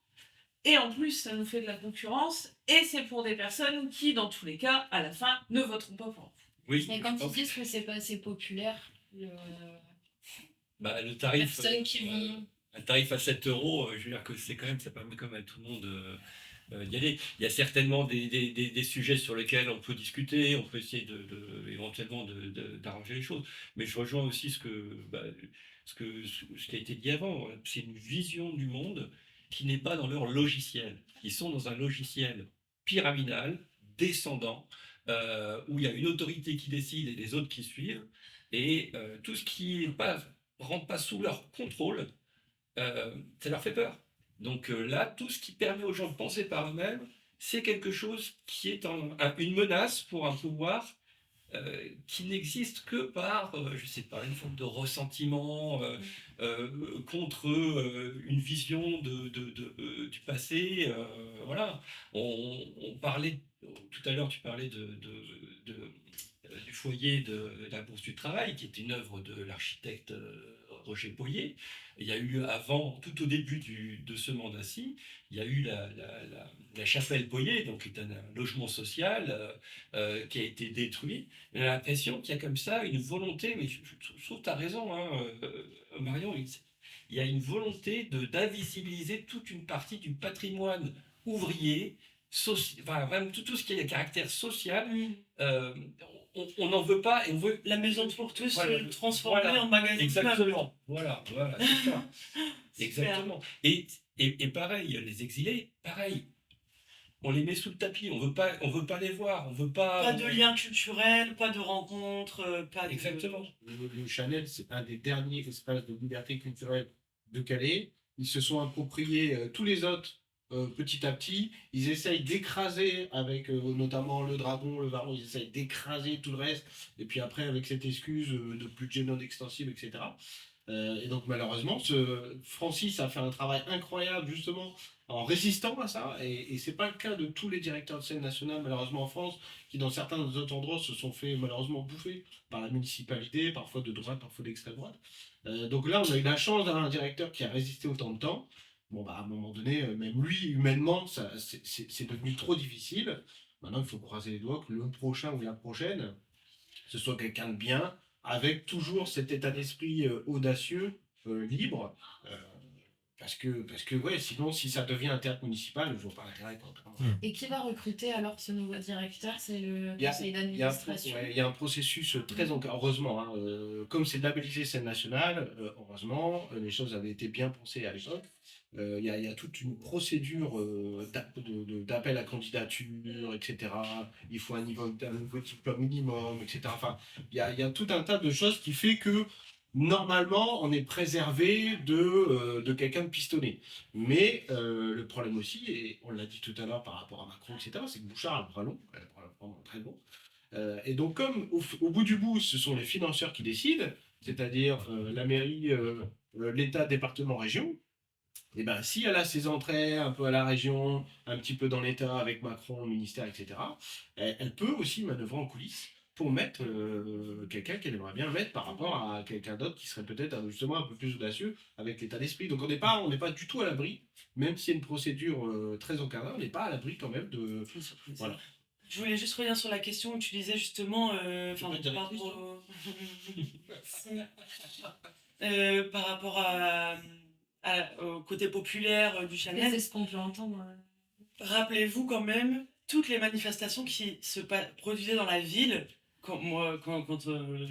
et en plus, ça nous fait de la concurrence, et c'est pour des personnes qui, dans tous les cas, à la fin, ne voteront pas pour vous. Oui, Et quand ils disent que c'est pas assez populaire, le tarif, personnes qui vont... un tarif à 7 €, je veux dire que c'est quand même, ça permet quand même à tout le monde d'y aller. Il y a certainement des sujets sur lesquels on peut discuter, on peut essayer éventuellement d'arranger les choses. Mais je rejoins aussi ce qui a été dit avant. C'est une vision du monde qui n'est pas dans leur logiciel. Ils sont dans un logiciel pyramidal, descendant, où il y a une autorité qui décide et les autres qui suivent. Et tout ce qui ne rentre pas sous leur contrôle, ça leur fait peur. Donc là, tout ce qui permet aux gens de penser par eux-mêmes, c'est quelque chose qui est une menace pour un pouvoir qui n'existe que par, je sais pas, une forme de ressentiment contre une vision du passé. Voilà. On parlait, tout à l'heure, tu parlais du foyer de la Bourse du Travail, qui est une œuvre de l'architecte Roger Boyer. Il y a eu avant, tout au début de ce mandat-ci, il y a eu la chapelle Boyer, donc qui est un logement social qui a été détruit. On a l'impression qu'il y a comme ça une volonté, mais je trouve que tu as raison, hein, Marion, il y a une volonté d'invisibiliser toute une partie du patrimoine ouvrier, vraiment tout ce qui a un caractère social. On n'en veut pas et on veut la maison pour tous se transformer voilà, en magasin. Exactement. Voilà, c'est ça. Exactement. Et Et pareil, les exilés, pareil. On les met sous le tapis, on veut pas les voir, on veut pas. Pas de lien culturel, pas de rencontre, pas de... Exactement. Le Chanel, c'est un des derniers espaces de liberté culturelle de Calais. Ils se sont appropriés tous les autres petit à petit. Ils essayent d'écraser avec notamment le Dragon, le Varon, ils essayent d'écraser tout le reste. Et puis après, avec cette excuse de budget non extensible, etc. Et donc malheureusement, Francis a fait un travail incroyable justement en résistant à ça. Et c'est pas le cas de tous les directeurs de scène nationale malheureusement en France, qui dans certains autres endroits se sont fait malheureusement bouffer par la municipalité, parfois de droite, parfois d'extrême droite. Donc là, on a eu la chance d'avoir un directeur qui a résisté autant de temps. Bon, bah, à un moment donné, même lui, humainement, c'est devenu trop difficile. Maintenant, il faut croiser les doigts que le prochain ou la prochaine, ce soit quelqu'un de bien, avec toujours cet état d'esprit audacieux, libre. Parce que ouais, sinon, si ça devient un théâtre municipal, je vois pas l'intérêt. Et qui va recruter alors ce nouveau directeur? C'est le Il y a- conseil Il y, a, d'administration. ouais, il y a un processus très heureusement, hein, comme c'est labellisé scène nationale, heureusement, les choses avaient été bien pensées à l'époque. Il y a toute une procédure d'appel à candidature, etc. Il faut un niveau de diplôme minimum, etc. Enfin, il y a tout un tas de choses qui fait que normalement, on est préservé de quelqu'un de pistonné. Mais le problème aussi, et on l'a dit tout à l'heure par rapport à Macron, etc., c'est que Bouchard a le bras long, elle a le bras vraiment très bon. Et donc, comme au bout du bout, ce sont les financeurs qui décident, c'est-à-dire la mairie, l'État, département, région, et ben si elle a ses entrées un peu à la région, un petit peu dans l'État avec Macron, le ministère, etc., elle peut aussi manœuvrer en coulisses pour mettre quelqu'un qu'elle aimerait bien mettre par rapport à quelqu'un d'autre qui serait peut-être justement un peu plus audacieux avec l'état d'esprit. Donc on n'est pas du tout à l'abri, même s'il y a une procédure très encadrée, on n'est pas à l'abri quand même de... Voilà. Je voulais juste revenir sur la question où tu disais justement, pas par directrice, rapport par rapport au côté populaire du Chanel. C'est ce qu'on peut entendre. Rappelez-vous quand même toutes les manifestations qui se produisaient dans la ville quand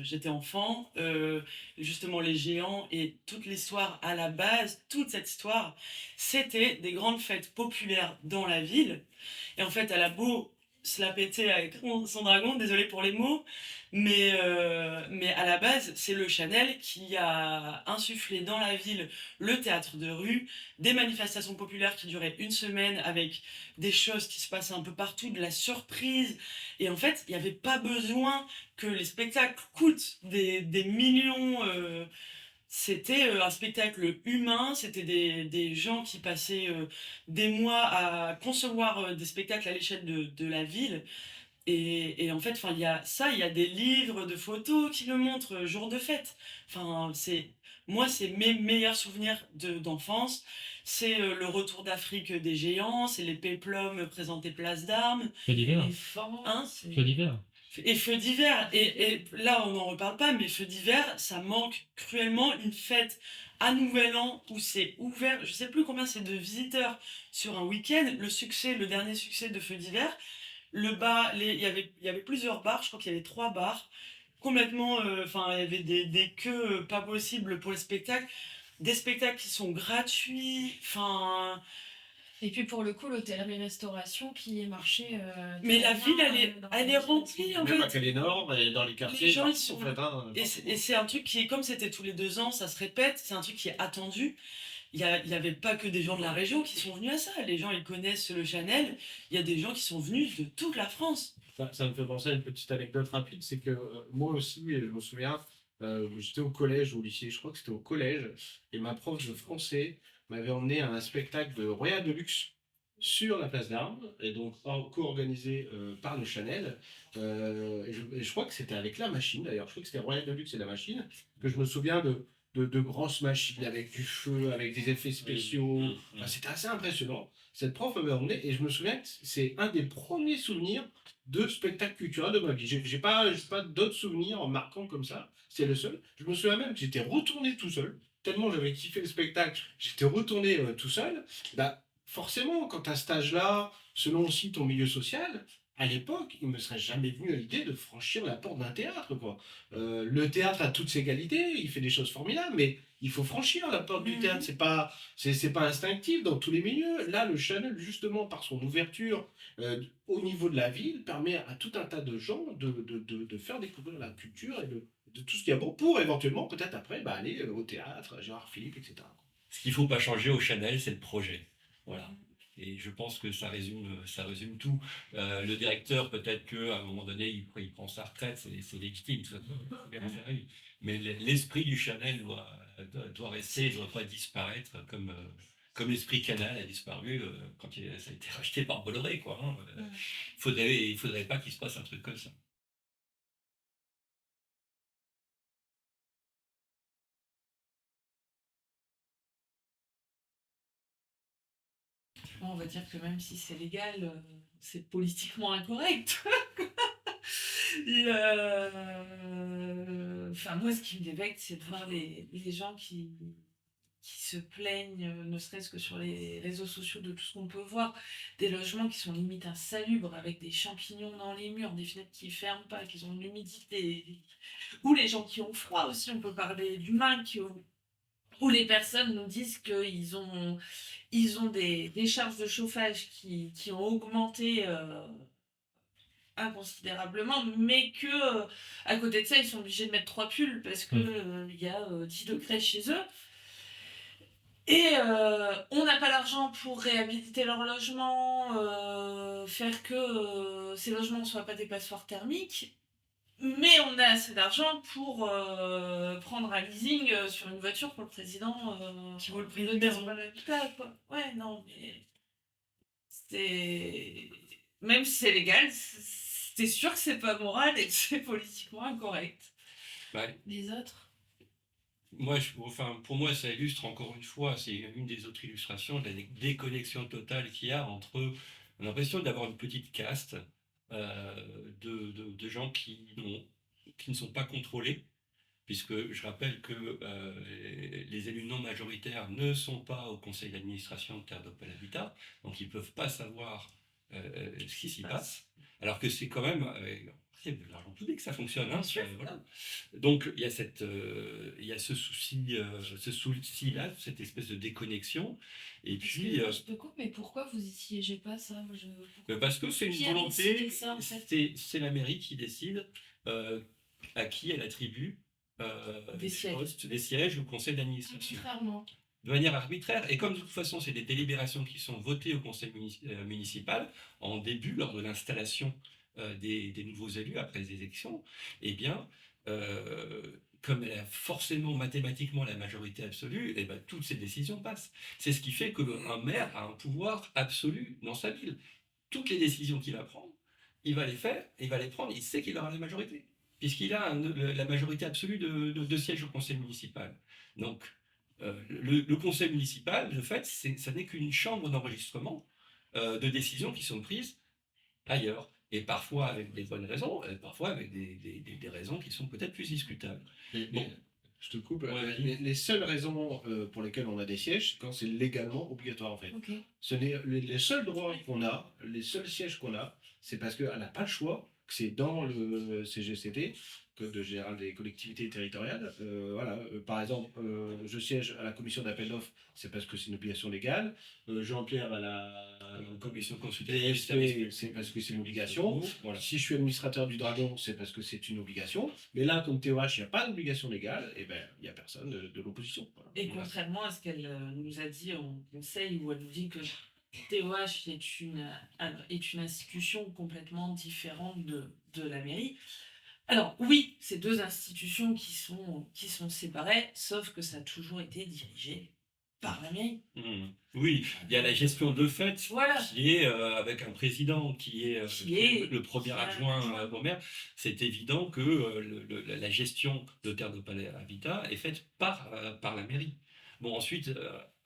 j'étais enfant, justement les géants et toute l'histoire à la base, toute cette histoire, c'était des grandes fêtes populaires dans la ville. Et en fait, elle a beau se la péter avec son dragon, désolé pour les mots, mais à la base, c'est le Chanel qui a insufflé dans la ville le théâtre de rue, des manifestations populaires qui duraient une semaine avec des choses qui se passaient un peu partout, de la surprise. Et en fait, il n'y avait pas besoin que les spectacles coûtent des millions. C'était un spectacle humain, c'était des gens qui passaient des mois à concevoir des spectacles à l'échelle de la ville. Et en fait, enfin, il y a ça, il y a des livres de photos qui le montrent jour de fête. Enfin, moi, c'est mes meilleurs souvenirs d'enfance. C'est le retour d'Afrique des géants, c'est les péplums présentés place d'Armes. Feu d'hiver. Les fans, Hein Feu d'hiver. Et Feux d'hiver, et là on n'en reparle pas, mais Feux d'hiver, ça manque cruellement une fête à Nouvel An où c'est ouvert, je sais plus combien c'est de visiteurs sur un week-end. Le dernier succès de Feux d'hiver, il y avait plusieurs bars, je crois qu'il y avait 3 bars, complètement, enfin il y avait des queues pas possibles pour les spectacles, des spectacles qui sont gratuits, enfin... Et puis pour le coup, l'hôtellerie-restauration qui est marché. Mais la ville, elle est dans- remplie en Même à fait. Calais-Nord et dans les quartiers, Les gens, ils partout, sont en fait, hein, Et c'est un truc qui est, comme c'était tous les 2 ans, ça se répète, c'est un truc qui est attendu. Il y avait pas que des gens de la région qui sont venus à ça. Les gens, ils connaissent le Chanel. Il y a des gens qui sont venus de toute la France. Ça me fait penser à une petite anecdote rapide, c'est que moi aussi, je me souviens, j'étais au collège ou au lycée, je crois que c'était au collège, et ma prof de français m'avait emmené à un spectacle de Royal Deluxe sur la place d'Armes, et donc co-organisé par le Chanel. Et je crois que c'était avec la machine, d'ailleurs, je crois que c'était Royal Deluxe et la machine, que je me souviens de grosses machines avec du feu, avec des effets spéciaux. Enfin, c'était assez impressionnant. Cette prof m'avait emmené, et je me souviens que c'est un des premiers souvenirs de spectacle culturel de ma vie. J'ai pas d'autres souvenirs marquants comme ça. C'est le seul. Je me souviens même que j'étais retourné tout seul. Tellement j'avais kiffé le spectacle, j'étais retourné tout seul. Bah, forcément, quand à cet âge-là, selon aussi ton milieu social, à l'époque, il me serait jamais venu à l'idée de franchir la porte d'un théâtre, quoi. Le théâtre a toutes ses qualités, il fait des choses formidables, mais il faut franchir la porte du théâtre. C'est pas instinctif dans tous les milieux. Là, le Channel, justement, par son ouverture au niveau de la ville, permet à tout un tas de gens de faire découvrir la culture et de tout ce qu'il y a bon pour éventuellement, peut-être après, aller au théâtre, Gérard Philippe, etc. Ce qu'il faut pas changer au Chanel, c'est le projet. Voilà. Et je pense que ça résume tout. Le directeur, peut-être qu'à un moment donné, il prend sa retraite, c'est légitime, ça peut bien faire lui. Mais l'esprit du Chanel doit rester, ne doit pas disparaître comme l'esprit Canal a disparu quand ça a été racheté par Bolloré, quoi. Hein. Il faudrait pas qu'il se passe un truc comme ça. On va dire que même si c'est légal, c'est politiquement incorrect. Enfin, moi, ce qui me débecte, c'est de voir les gens qui se plaignent, ne serait-ce que sur les réseaux sociaux, de tout ce qu'on peut voir. Des logements qui sont limite insalubres, avec des champignons dans les murs, des fenêtres qui ne ferment pas, qui ont de l'humidité. Ou les gens qui ont froid aussi, on peut parler d'humains où les personnes nous disent qu'ils ont des charges de chauffage qui ont augmenté inconsidérablement, mais que à côté de ça, ils sont obligés de mettre 3 pulls parce que il y a 10 degrés chez eux. Et on n'a pas l'argent pour réhabiliter leur logement, faire que ces logements ne soient pas des passoires thermiques. Mais on a assez d'argent pour prendre un leasing sur une voiture pour le président Qui vaut le prix d'une maison. Quoi. Ouais, non, mais c'est. Même si c'est légal, c'est sûr que c'est pas moral et que c'est politiquement incorrect. Ouais. Les autres? Pour moi, ça illustre encore une fois, c'est une des autres illustrations de la déconnexion totale qu'il y a entre. On a l'impression d'avoir une petite caste de gens qui ne sont pas contrôlés, puisque je rappelle que les élus non majoritaires ne sont pas au conseil d'administration de Terre d'Opel Habitat, donc ils ne peuvent pas savoir ce qui s'y passe, alors que c'est quand même c'est de l'argent public, ça fonctionne. Hein, voilà. Donc il y a ce souci-là, cette espèce de déconnexion. Et puis, Je te coupe, mais pourquoi vous y siégez pas ça? parce que c'est une Qui a volonté, décidé ça, en fait c'est la mairie qui décide à qui elle attribue des sièges au conseil d'administration. Arbitrairement. De manière arbitraire, et comme de toute façon c'est des délibérations qui sont votées au conseil municipal en début, lors de l'installation des nouveaux élus après les élections, eh bien, comme elle a forcément mathématiquement la majorité absolue, eh ben, toutes ces décisions passent. C'est ce qui fait qu'un maire a un pouvoir absolu dans sa ville. Toutes les décisions qu'il va prendre, il va les faire, il va les prendre, il sait qu'il aura la majorité, puisqu'il a la majorité absolue de sièges au conseil municipal. Donc, le conseil municipal, de fait, ça n'est qu'une chambre d'enregistrement de décisions qui sont prises ailleurs. Et parfois avec des bonnes raisons, et parfois avec des raisons qui sont peut-être plus discutables. Bon. Je te coupe. Ouais, Les seules raisons pour lesquelles on a des sièges, c'est quand c'est légalement obligatoire en fait. Okay. Ce n'est les seuls droits qu'on a, les seuls sièges qu'on a, c'est parce qu'elle n'a pas le choix, que c'est dans le CGCT, Code général des collectivités territoriales. Par exemple, je siège à la commission d'appel d'offres, c'est parce que c'est une obligation légale. Jean-Pierre à la commission consultative, c'est parce que c'est une obligation. Voilà. Si je suis administrateur du Dragon, c'est parce que c'est une obligation. Mais là, comme TOH, il n'y a pas d'obligation légale, et ben il n'y a personne de l'opposition. Voilà. Et contrairement à ce qu'elle nous a dit en conseil, où elle nous dit que TOH est une institution complètement différente de la mairie. Alors oui, c'est deux institutions qui sont séparées, sauf que ça a toujours été dirigé par la mairie. Oui, il y a la gestion de fait voilà. Qui est avec un président qui est le premier adjoint au maire. C'est évident que la gestion de Terre d'Opel Habitat est faite par la mairie. Bon, ensuite,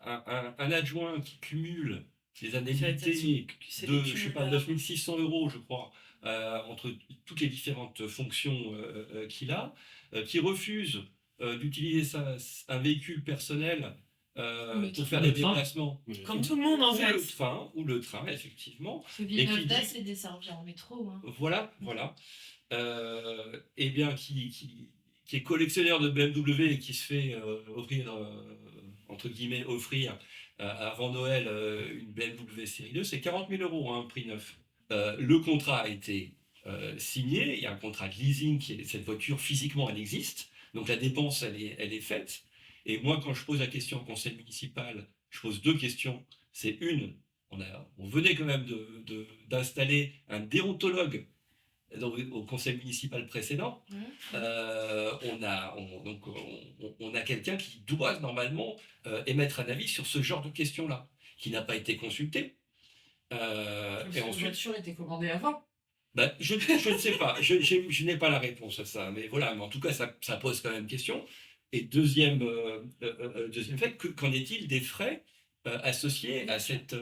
un adjoint qui cumule des indemnités de, je sais pas, 9600 €, je crois, entre toutes les différentes fonctions qu'il a, qui refuse d'utiliser un véhicule personnel Le pour faire Le des train. déplacements. Comme tout le monde, en Ou fait. le train, effectivement. Ce Villeneuve d'Ascq est desservi en métro. Hein. Voilà. Eh bien, qui est collectionneur de BMW et qui se fait offrir avant Noël une BMW série 2, c'est 40 000 euros, hein, prix neuf. Le contrat a été signé, il y a un contrat de leasing, cette voiture physiquement elle existe, donc la dépense elle est faite. Et moi, quand je pose la question au conseil municipal, je pose deux questions. C'est une, on venait quand même d'installer un déontologue au conseil municipal précédent. On a quelqu'un qui doit normalement émettre un avis sur ce genre de questions-là, qui n'a pas été consulté. Et La ensuite, voiture était commandée avant. je ne sais pas, je n'ai pas la réponse à ça, mais voilà, mais en tout cas, ça pose quand même question. Et deuxième fait, qu'en est-il des frais associés à cette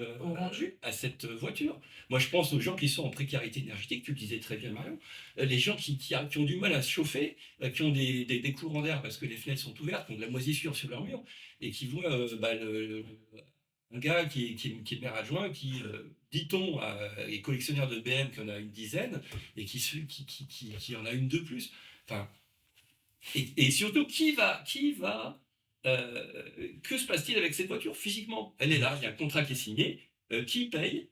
voiture? Moi, je pense aux gens qui sont en précarité énergétique, tu le disais très bien, Marion, les gens qui ont du mal à se chauffer, qui ont des courants d'air parce que les fenêtres sont ouvertes, qui ont de la moisissure sur leur mur, et qui voient un gars qui est maire adjoint, qui, dit-on, est collectionneur de BM, qui en a une dizaine, et qui en a une de plus. Enfin, et surtout, que se passe-t-il avec cette voiture physiquement? Elle est là, il y a un contrat qui est signé, qui paye?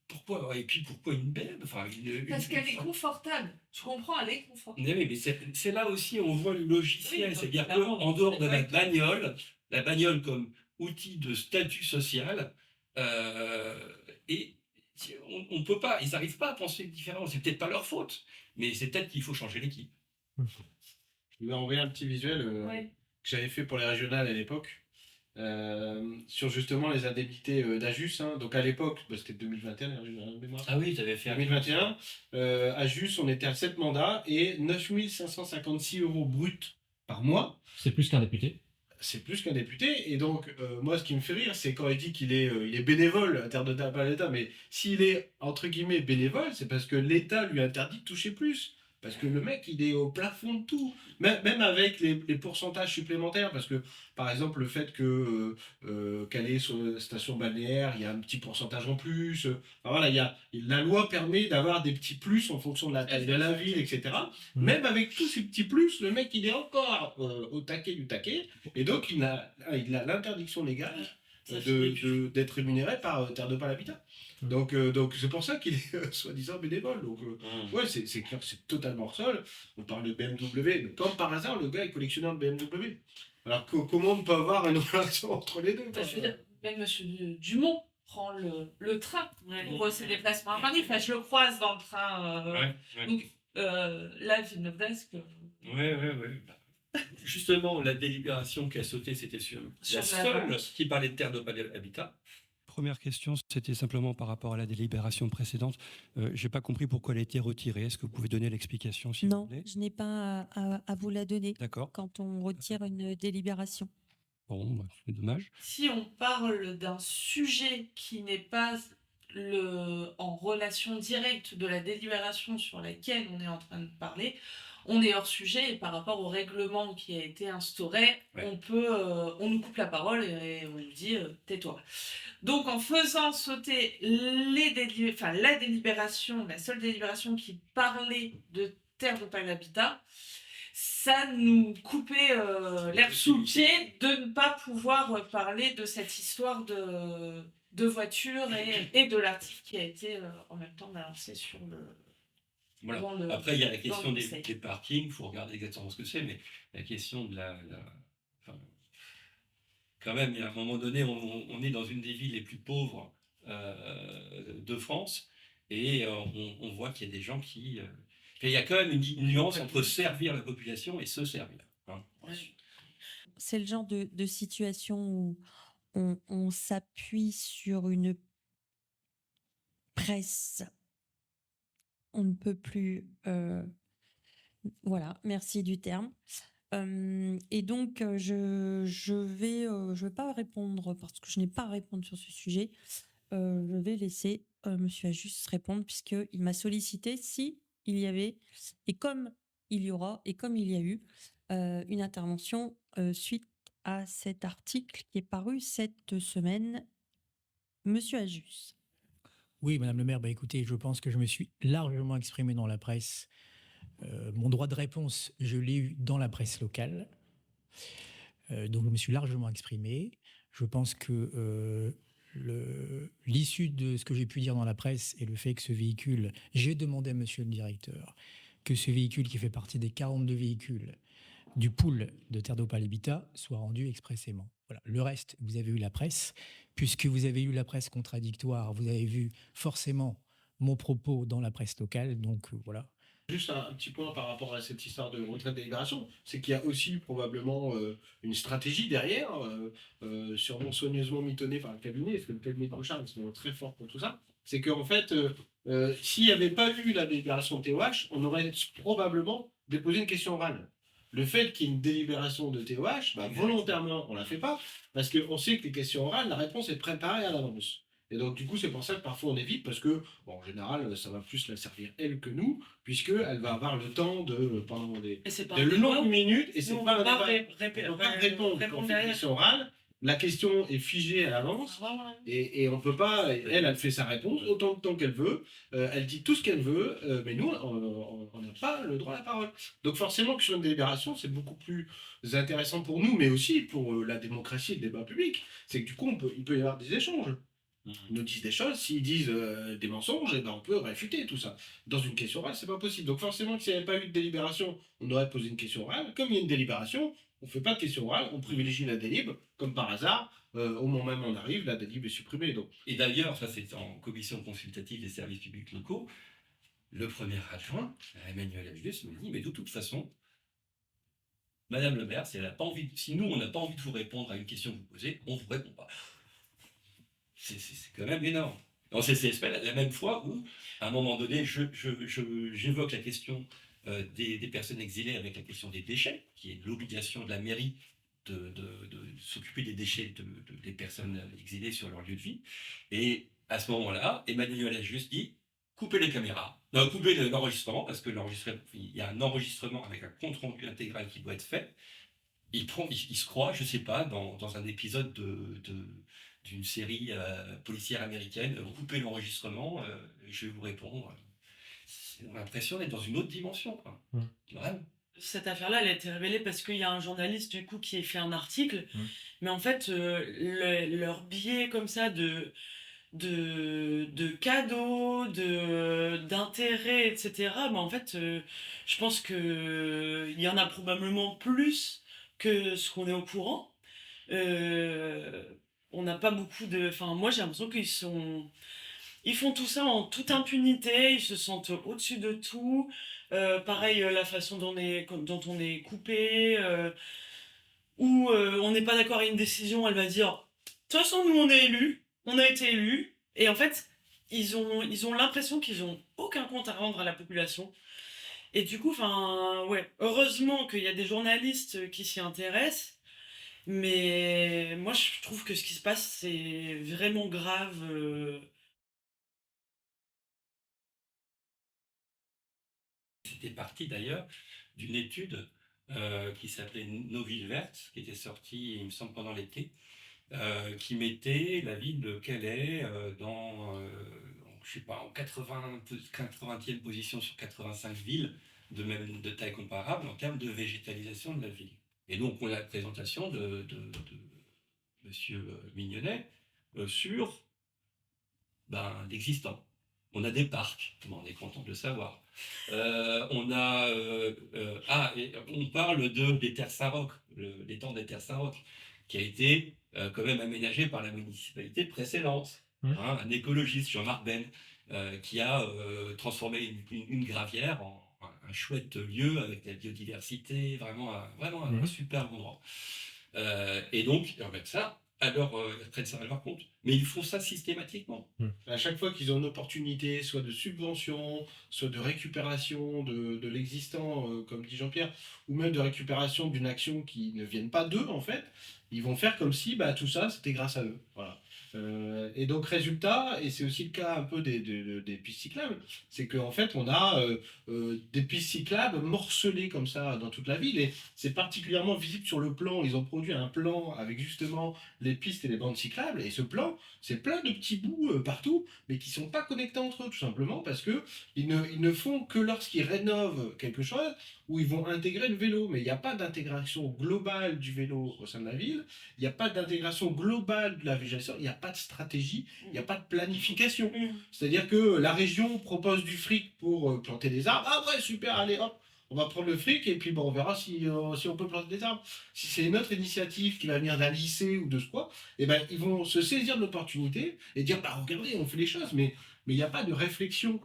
Pourquoi? Et puis pourquoi une BM? Enfin, Parce qu'elle est confortable. Tu comprends, elle est confortable. mais c'est là aussi on voit le logiciel, Oui, c'est-à-dire clairement, qu'en dehors de la ouais. bagnole comme outil de statut social, et on ne peut pas, ils n'arrivent pas à penser différemment. C'est peut-être pas leur faute, mais c'est peut-être qu'il faut changer l'équipe. Je vais envoyer un petit visuel Ouais. que j'avais fait pour les régionales à l'époque, sur justement les indemnités d'Ajus. Hein. Donc à l'époque, c'était 2021, les régionales de mémoire. Ah oui, tu avais fait 2021, Ajus, on était à 7 mandats et 9 556 euros bruts par mois. C'est plus qu'un député. C'est plus qu'un député. Et donc, moi, ce qui me fait rire, c'est quand il dit qu'il est, il est bénévole à terre de table à l'État. Mais s'il est, entre guillemets, bénévole, c'est parce que l'État lui interdit de toucher plus. Parce que le mec, il est au plafond de tout. Même avec les pourcentages supplémentaires. Parce que, par exemple, le fait que Calais sur la station balnéaire, il y a un petit pourcentage en plus. Enfin, voilà, la loi permet d'avoir des petits plus en fonction de la taille de la ville, etc. Même avec tous ces petits plus, le mec, il est encore au taquet du taquet. Et donc, il a l'interdiction légale d'être rémunéré par Terre de Pal Habitat. Donc c'est pour ça qu'il est soi-disant bénévole. Donc ouais, c'est clair, c'est totalement hors sol. On parle de BMW, mais comme par hasard, le gars est collectionneur de BMW. Alors comment on peut avoir une relation entre les deux? Je veux dire, même monsieur Dumont prend le train pour ses déplacements à Paris. Enfin, je le croise dans le train. Donc là, Villeneuve d'Ascq. Ouais. Justement, la délibération qui a sauté, c'était sur la seule qui parlait de Terre de Pal Habitat. Première question, c'était simplement par rapport à la délibération précédente. Je n'ai pas compris pourquoi elle a été retirée. Est-ce que vous pouvez donner l'explication, s'il vous plaît? Non, je n'ai pas à vous la donner. D'accord. Quand on retire une délibération. Bon, c'est dommage. Si on parle d'un sujet qui n'est pas en relation directe de la délibération sur laquelle on est en train de parler, on est hors sujet et par rapport au règlement qui a été instauré, on nous coupe la parole et on nous dit tais-toi. Donc en faisant sauter la délibération, la seule délibération qui parlait de Terre de Pal Habitat, ça nous coupait l'herbe sous le pied de ne pas pouvoir parler de cette histoire de voiture et de l'article qui a été en même temps balancé sur le... Voilà. Après, il y a la question des parkings, il faut regarder exactement ce que c'est, mais la question de quand même, à un moment donné, on est dans une des villes les plus pauvres de France, et on voit qu'il y a des gens qui... il y a quand même une nuance entre servir la population et se servir. Hein. C'est le genre de situation où on s'appuie sur une presse. On ne peut plus... voilà, merci du terme. Et donc, je vais pas répondre parce que je n'ai pas à répondre sur ce sujet. Je vais laisser Monsieur Ajus répondre puisqu'il m'a sollicité si il y avait, et comme il y aura, et comme il y a eu, une intervention suite à cet article qui est paru cette semaine. Monsieur Ajus. Oui, Madame le maire, écoutez, je pense que je me suis largement exprimé dans la presse. Mon droit de réponse, je l'ai eu dans la presse locale. Donc je me suis largement exprimé. Je pense que l'issue de ce que j'ai pu dire dans la presse et le fait que ce véhicule, j'ai demandé à monsieur le directeur que ce véhicule qui fait partie des 42 véhicules du pool de Terre d'Opale Habitat soit rendu expressément. Voilà. Le reste, vous avez eu la presse. Puisque vous avez eu la presse contradictoire, vous avez vu forcément mon propos dans la presse locale. Donc voilà. Juste un petit point par rapport à cette histoire de retraite des délibération, c'est qu'il y a aussi probablement une stratégie derrière, sûrement soigneusement mitonnée par le cabinet, parce que le cabinet de Rochard, ils sont très forts pour tout ça. C'est qu'en fait, s'il n'y avait pas eu la délibération TOH, on aurait probablement déposé une question orale. Le fait qu'il y ait une délibération de TOH, volontairement, on ne la fait pas, parce qu'on sait que les questions orales, la réponse est préparée à l'avance. Et donc, du coup, c'est pour ça que parfois on évite, parce que, bon, en général, ça va plus la servir elle que nous, puisqu'elle va avoir le temps de, pendant de longues minutes, et c'est pas un débat. On va répondre quand on fait une question orale. La question est figée à l'avance et on peut pas. Elle fait sa réponse autant de temps qu'elle veut. Elle dit tout ce qu'elle veut, mais nous, on n'a pas le droit à la parole. Donc forcément que sur une délibération, c'est beaucoup plus intéressant pour nous, mais aussi pour la démocratie et le débat public. C'est que du coup, il peut y avoir des échanges. Ils nous disent des choses. S'ils disent des mensonges, on peut réfuter tout ça. Dans une question orale, c'est pas possible. Donc forcément que s'il n'y avait pas eu de délibération, on aurait posé une question orale. Comme il y a une délibération, on ne fait pas de question orale, on privilégie la délib, comme par hasard, au moment même où on arrive, la délib est supprimée. Donc. Et d'ailleurs, ça c'est en commission consultative des services publics locaux, le premier adjoint, Emmanuel Ajus, me dit, mais de toute façon, Madame le maire, si nous on n'a pas envie de vous répondre à une question que vous posez, on ne vous répond pas. C'est quand même énorme. En CCSP, la même fois où, à un moment donné, j'évoque la question des personnes exilées avec la question des déchets, qui est l'obligation de la mairie de s'occuper des déchets des personnes exilées sur leur lieu de vie. Et à ce moment-là, Emmanuel Ajus dit coupez les caméras, coupez l'enregistrement, parce que il y a un enregistrement avec un compte-rendu intégral qui doit être fait. Il se croit, je ne sais pas, dans un épisode d'une série policière américaine, coupez l'enregistrement, je vais vous répondre. On a l'impression d'être dans une autre dimension. Quoi. Vraiment. Cette affaire-là, elle a été révélée parce qu'il y a un journaliste du coup qui a fait un article, mais en fait, leur biais comme ça de cadeaux, d'intérêts, etc. En fait, je pense que il y en a probablement plus que ce qu'on est au courant. On n'a pas beaucoup de... Enfin, moi, j'ai l'impression ils font tout ça en toute impunité, ils se sentent au-dessus de tout. Pareil, la façon dont on est coupé, ou on n'est pas d'accord avec une décision, elle va dire « De toute façon, nous, on est élus, on a été élus. » Et en fait, ils ont l'impression qu'ils n'ont aucun compte à rendre à la population. Et du coup, heureusement qu'il y a des journalistes qui s'y intéressent, mais moi, je trouve que ce qui se passe, c'est vraiment grave. C'était parti d'ailleurs d'une étude qui s'appelait Nos villes vertes, qui était sortie, il me semble, pendant l'été, qui mettait la ville de Calais je sais pas, en 80e position sur 85 villes de taille comparable en termes de végétalisation de la ville. Et donc, on a la présentation de monsieur Mignonnet sur l'existant. On a des parcs, on est content de le savoir. On parle des terres Saint-Roch, l'étang des terres Saint-Roch, qui a été quand même aménagé par la municipalité précédente. Un écologiste, Jean-Marc Ben, qui a transformé une gravière en un chouette lieu avec la biodiversité, vraiment un super endroit. Et donc, ils remettent ça prennent ça à leur compte. Mais ils font ça systématiquement. À chaque fois qu'ils ont une opportunité, soit de subvention, soit de récupération de l'existant, comme dit Jean-Pierre, ou même de récupération d'une action qui ne vienne pas d'eux, en fait, ils vont faire comme si tout ça, c'était grâce à eux. Voilà. Et donc, résultat, et c'est aussi le cas un peu des pistes cyclables, c'est qu'en fait, on a des pistes cyclables morcelées comme ça dans toute la ville. Et c'est particulièrement visible sur le plan. Ils ont produit un plan avec justement les pistes et les bandes cyclables. Et ce plan, c'est plein de petits bouts partout, mais qui sont pas connectés entre eux, tout simplement, parce que ils ne font que lorsqu'ils rénovent quelque chose, où ils vont intégrer le vélo. Mais il n'y a pas d'intégration globale du vélo au sein de la ville. Il n'y a pas d'intégration globale de la végétation, il n'y a pas de stratégie, il n'y a pas de planification. C'est-à-dire que la région propose du fric pour planter des arbres. Ah ouais, super, allez hop, on va prendre le fric et puis bon, on verra si on peut planter des arbres. Si c'est une autre initiative qui va venir d'un lycée ou de ce quoi, eh ben, ils vont se saisir de l'opportunité et dire, bah regardez, on fait les choses, mais il n'y a pas de réflexion.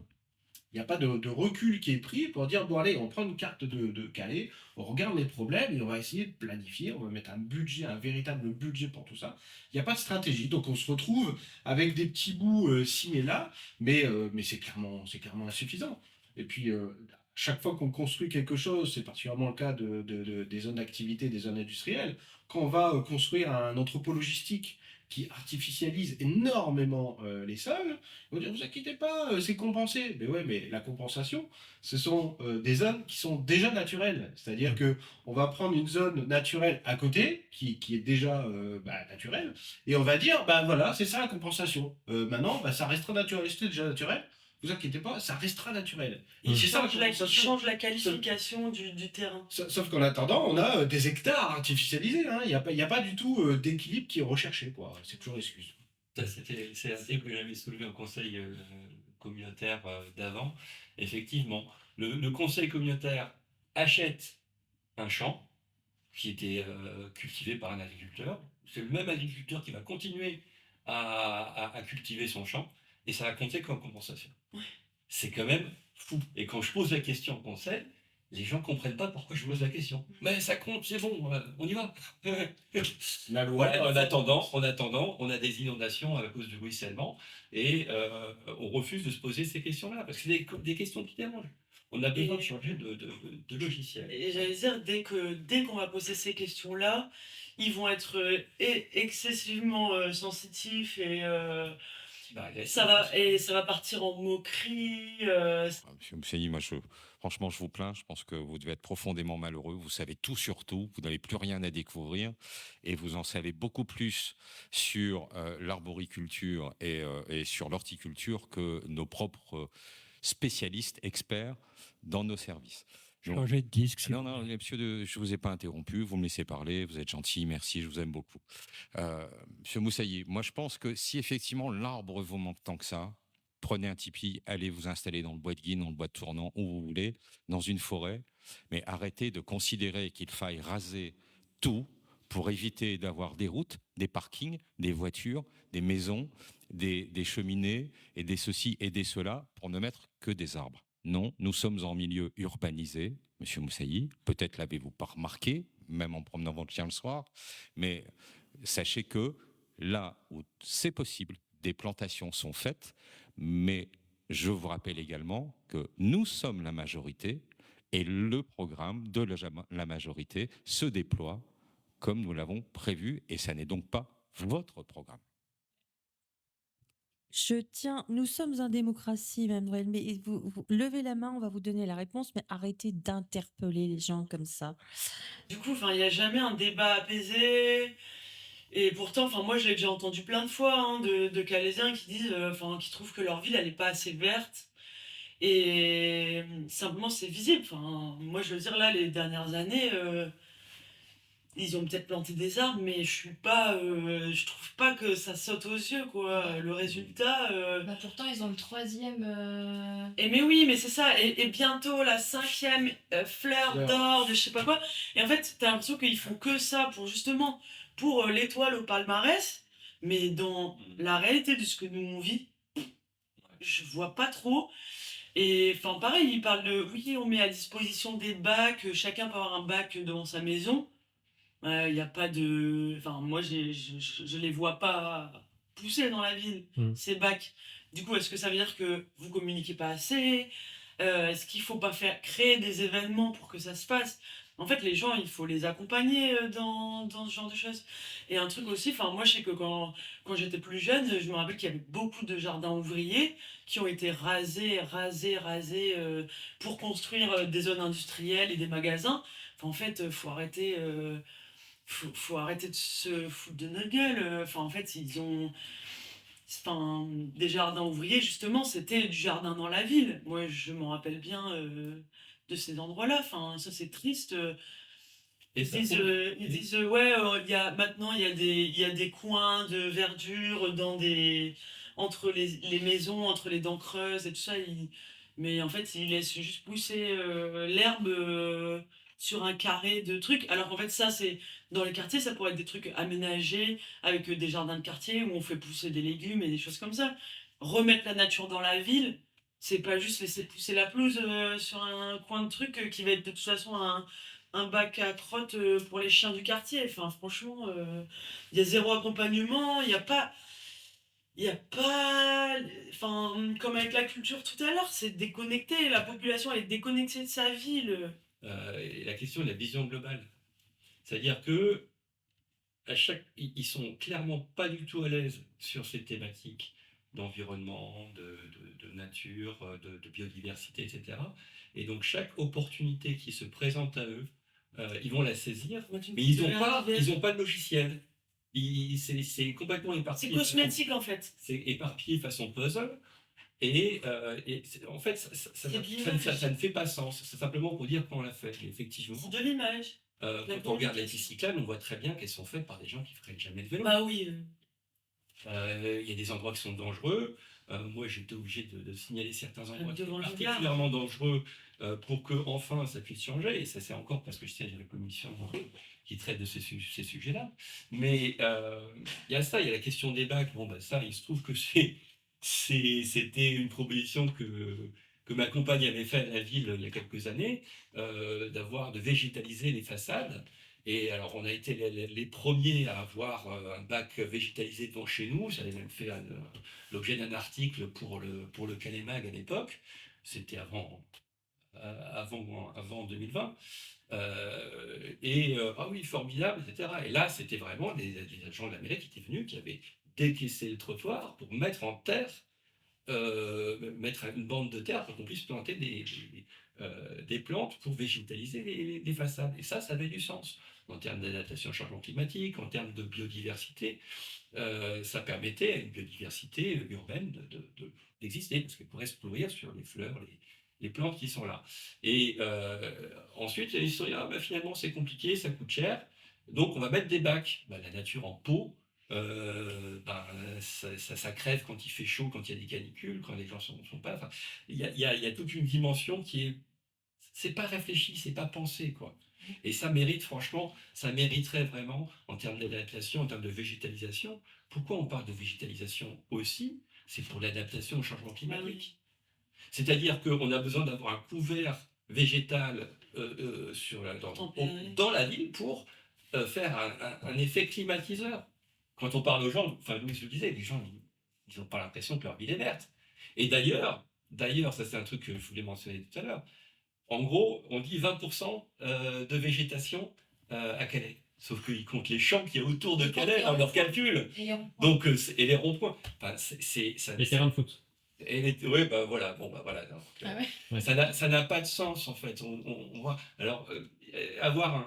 Il n'y a pas de recul qui est pris pour dire, bon allez, on prend une carte de Calais, on regarde les problèmes et on va essayer de planifier, on va mettre un budget, un véritable budget pour tout ça. Il n'y a pas de stratégie, donc on se retrouve avec des petits bouts ci et là, mais c'est clairement insuffisant. Et puis, chaque fois qu'on construit quelque chose, c'est particulièrement le cas des zones d'activité, des zones industrielles, quand on va construire un entrepôt logistique qui artificialise énormément les sols, ils vont dire, vous inquiétez pas, c'est compensé. Mais ouais, mais la compensation, ce sont des zones qui sont déjà naturelles. C'est-à-dire que on va prendre une zone naturelle à côté, qui est déjà naturelle, et on va dire, bah voilà, c'est ça la compensation. Maintenant, bah, ça restera naturel. C'était déjà naturel. Vous inquiétez pas, ça restera naturel. Il C'est ça la change compensation. la qualification du terrain. Sauf qu'en attendant, on a des hectares artificialisés. Hein. Il n'y a pas du tout d'équilibre qui est recherché, quoi. C'est toujours l'excuse. C'est assez que j'avais soulevé au conseil communautaire d'avant. Effectivement, le conseil communautaire achète un champ qui était cultivé par un agriculteur. C'est le même agriculteur qui va continuer à cultiver son champ et ça va compter comme compensation. C'est quand même fou. Et quand je pose la question au conseil, les gens ne comprennent pas pourquoi je pose la question. Mais ça compte, c'est bon, on y va. La loi. Ouais, en attendant, on a des inondations à cause du ruissellement et on refuse de se poser ces questions-là parce que c'est des questions qui dérangent. On a besoin de changer de logiciel. Et j'allais dire, dès qu'on va poser ces questions-là, ils vont être excessivement sensitifs et ça va partir en moquerie. Monsieur Moussaï, moi, franchement, je vous plains. Je pense que vous devez être profondément malheureux. Vous savez tout sur tout. Vous n'avez plus rien à découvrir. Et vous en savez beaucoup plus sur l'arboriculture et sur l'horticulture que nos propres spécialistes, experts dans nos services. Changer de disque. Non, monsieur, je vous ai pas interrompu. Vous me laissez parler. Vous êtes gentil. Merci. Je vous aime beaucoup. Monsieur Moussaï, moi, je pense que si effectivement l'arbre vous manque tant que ça, prenez un tipi, allez vous installer dans le bois de Guine, dans le bois de Tournant, où vous voulez, dans une forêt. Mais arrêtez de considérer qu'il faille raser tout pour éviter d'avoir des routes, des parkings, des voitures, des maisons, des cheminées et des ceci et des cela pour ne mettre que des arbres. Non, nous sommes en milieu urbanisé, monsieur Moussaï. Peut-être l'avez-vous pas remarqué, même en promenant votre chien le soir. Mais sachez que là où c'est possible, des plantations sont faites. Mais je vous rappelle également que nous sommes la majorité et le programme de la majorité se déploie comme nous l'avons prévu. Et ça n'est donc pas votre programme. Nous sommes en démocratie, Mme Noël, mais vous levez la main, on va vous donner la réponse, mais arrêtez d'interpeller les gens comme ça. Du coup, il n'y a jamais un débat apaisé. Et pourtant, moi, je l'ai déjà entendu plein de fois de Calaisiens qui disent, qui trouvent que leur ville, elle n'est pas assez verte. Et simplement, c'est visible. Moi, je veux dire, là, les dernières années, ils ont peut-être planté des arbres, mais je trouve pas que ça saute aux yeux, quoi. Le résultat. Pourtant, ils ont le 3e. Et mais oui, mais c'est ça. Et bientôt la 5e fleur d'or de je sais pas quoi. Et en fait, t'as l'impression qu'ils font que ça pour l'étoile au palmarès. Mais dans la réalité de ce que nous on vit, je vois pas trop. Et pareil, ils parlent de oui, on met à disposition des bacs, chacun peut avoir un bac devant sa maison. Il n'y a pas de. Moi, je les vois pas pousser dans la ville, ces bacs. Du coup, est-ce que ça veut dire que vous communiquez pas assez ? Est-ce qu'il faut pas créer des événements pour que ça se passe ? En fait, les gens, il faut les accompagner dans ce genre de choses. Et un truc aussi, enfin, moi, je sais que quand j'étais plus jeune, je me rappelle qu'il y avait beaucoup de jardins ouvriers qui ont été rasés pour construire des zones industrielles et des magasins. Enfin, en fait, faut arrêter de se foutre de notre gueule. Enfin, en fait, enfin, des jardins ouvriers, justement, c'était du jardin dans la ville. Moi, je m'en rappelle bien de ces endroits-là. Enfin, ça, c'est triste. Et ça Ils disent ouais, maintenant, il y a des coins de verdure entre les maisons, entre les dents creuses et tout ça. Mais en fait, ils laissent juste pousser l'herbe sur un carré de trucs. Alors qu'en fait, ça, c'est dans les quartiers, ça pourrait être des trucs aménagés avec des jardins de quartier où on fait pousser des légumes et des choses comme ça. Remettre la nature dans la ville, c'est pas juste laisser pousser la pelouse sur un coin de truc qui va être de toute façon un bac à crottes pour les chiens du quartier. Enfin, franchement, il y a zéro accompagnement, enfin, comme avec la culture tout à l'heure, c'est déconnecté, la population elle est déconnectée de sa ville. Et la question de la vision globale. C'est-à-dire que ils sont clairement pas du tout à l'aise sur ces thématiques d'environnement, de nature, de biodiversité, etc. Et donc chaque opportunité qui se présente à eux, ils vont la saisir, mais ils n'ont pas de logiciel. C'est complètement éparpillé. C'est cosmétique en fait. C'est éparpillé façon puzzle. En fait, ça ne fait pas sens. C'est simplement pour dire qu'on l'a fait. Et effectivement, c'est de l'image. Quand on regarde les pistes cyclables, on voit très bien qu'elles sont faites par des gens qui ne feraient jamais de vélo. Bah oui. Il y a des endroits qui sont dangereux. Moi, j'étais obligé de signaler certains endroits qui Devant sont le particulièrement dangereux pour que enfin ça puisse changer. Et ça, c'est encore parce que je siège à la commission qui traite de ces sujets-là. Mais il y a ça, il y a la question des bacs. Bon, bah, ça, il se trouve que c'était une proposition que ma compagne avait fait à la ville il y a quelques années, de végétaliser les façades. Et alors, on a été les premiers à avoir un bac végétalisé devant chez nous. J'avais même fait l'objet d'un article pour le Canemag à l'époque. C'était avant 2020. Ah oui, formidable, etc. Et là, c'était vraiment des agents de la mairie qui étaient venus, qui avaient décaissé le trottoir pour mettre en terre, mettre une bande de terre pour qu'on puisse planter des plantes pour végétaliser les façades. Et ça avait du sens. En termes d'adaptation au changement climatique, en termes de biodiversité, ça permettait à une biodiversité urbaine d'exister, parce qu'elle pourrait se nourrir sur les fleurs, les plantes qui sont là. Et ensuite, il y a l'historien, finalement c'est compliqué, ça coûte cher, donc on va mettre des bacs. La nature en pot, ça crève quand il fait chaud, quand il y a des canicules, quand les gens sont pas... Enfin, il y a toute une dimension c'est pas réfléchi, c'est pas pensé, quoi. Et ça mérite, franchement, ça mériterait vraiment, en termes d'adaptation, en termes de végétalisation. Pourquoi on parle de végétalisation aussi? C'est pour l'adaptation au changement climatique. C'est-à-dire qu'on a besoin d'avoir un couvert végétal dans la ville pour faire un effet climatiseur. Quand on parle aux gens, enfin, Louis le disait, les gens, ils n'ont pas l'impression que leur ville est verte. Et d'ailleurs, ça c'est un truc que je voulais mentionner tout à l'heure. En gros, on dit 20% de végétation à Calais. Sauf qu'ils comptent les champs qu'il y a autour de Calais dans leur calcul. Donc, et les ronds-points. Enfin, les terrains de foot. Oui, voilà. Bon, voilà. Donc, ça n'a pas de sens, en fait. On voit. Alors, avoir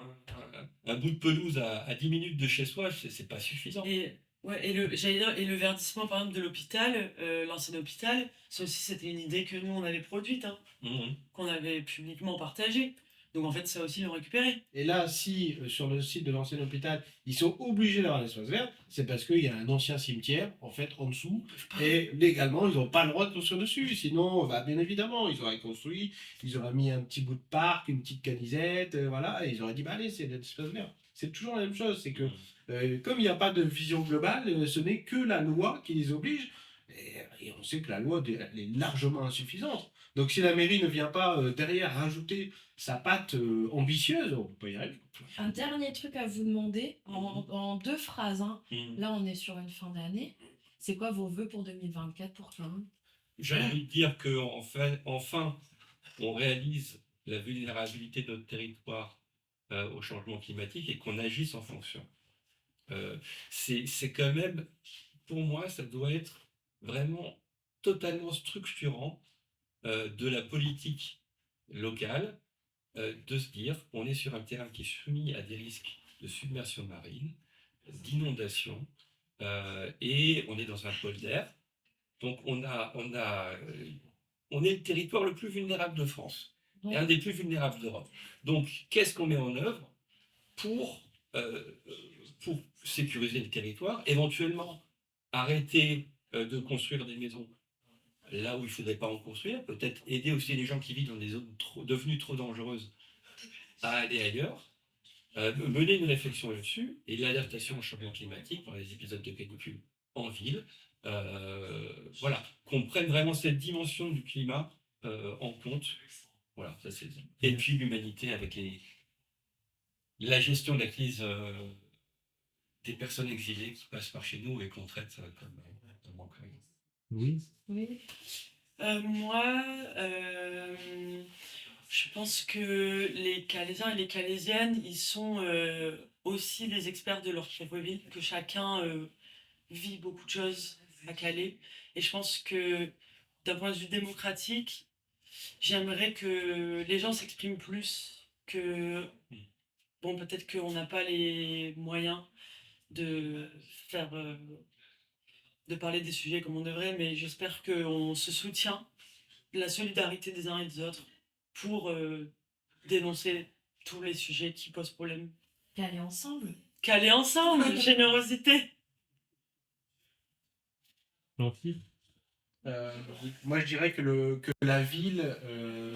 un bout de pelouse à 10 minutes de chez soi, c'est pas suffisant. Et le verdissement, par exemple, de l'hôpital, l'ancien hôpital, ça aussi, c'était une idée que nous, on avait produite, qu'on avait publiquement partagée. Donc, en fait, ça aussi, ils l'ont récupéré. Et là, si sur le site de l'ancien hôpital, ils sont obligés d'avoir un espace vert, c'est parce qu'il y a un ancien cimetière, en fait, en dessous. Et légalement, ils n'ont pas le droit de construire dessus. Sinon, bien évidemment, ils auraient construit, ils auraient mis un petit bout de parc, une petite canisette, voilà, et ils auraient dit, allez, c'est l'espace vert. C'est toujours la même chose, c'est que comme il n'y a pas de vision globale, ce n'est que la loi qui les oblige, et on sait que la loi elle est largement insuffisante. Donc si la mairie ne vient pas derrière rajouter sa patte ambitieuse, on peut y arriver. Un dernier truc à vous demander, en 2 phrases. Là, on est sur une fin d'année. C'est quoi vos vœux pour 2024 pour toi? J'ai envie de dire qu'en fait, enfin, on réalise la vulnérabilité de notre territoire au changement climatique et qu'on agisse en fonction. C'est quand même, pour moi, ça doit être vraiment totalement structurant de la politique locale, de se dire on est sur un terrain qui est soumis à des risques de submersion marine, d'inondation, et on est dans un pôle d'air. Donc on est le territoire le plus vulnérable de France et un des plus vulnérables d'Europe. Donc qu'est-ce qu'on met en œuvre pour sécuriser le territoire, éventuellement arrêter de construire des maisons là où il ne faudrait pas en construire, peut-être aider aussi les gens qui vivent dans des zones devenues trop dangereuses à aller ailleurs, mener une réflexion là-dessus, et l'adaptation au changement climatique dans les épisodes de canicule en ville, voilà, qu'on prenne vraiment cette dimension du climat en compte. Voilà, ça c'est. Et puis l'humanité avec la gestion de la crise des personnes exilées qui passent par chez nous et qu'on traite comme Oui. Oui. Moi, je pense que les Calaisiens et les Calaisiennes, ils sont aussi des experts de leur propre ville, que chacun vit beaucoup de choses à Calais. Et je pense que d'un point de vue démocratique, j'aimerais que les gens s'expriment plus, que bon, peut-être qu'on n'a pas les moyens de faire de parler des sujets comme on devrait, mais j'espère qu'on se soutient, la solidarité des uns et des autres pour dénoncer tous les sujets qui posent problème. Caler ensemble. Caler ensemble, générosité. Moi, je dirais que la ville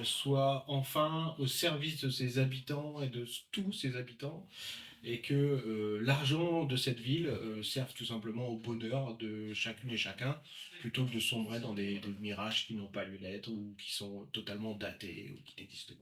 soit enfin au service de ses habitants et de tous ses habitants, et que l'argent de cette ville serve tout simplement au bonheur de chacune et chacun, plutôt que de sombrer dans des mirages qui n'ont pas lieu d'être ou qui sont totalement datés ou qui n'existent pas.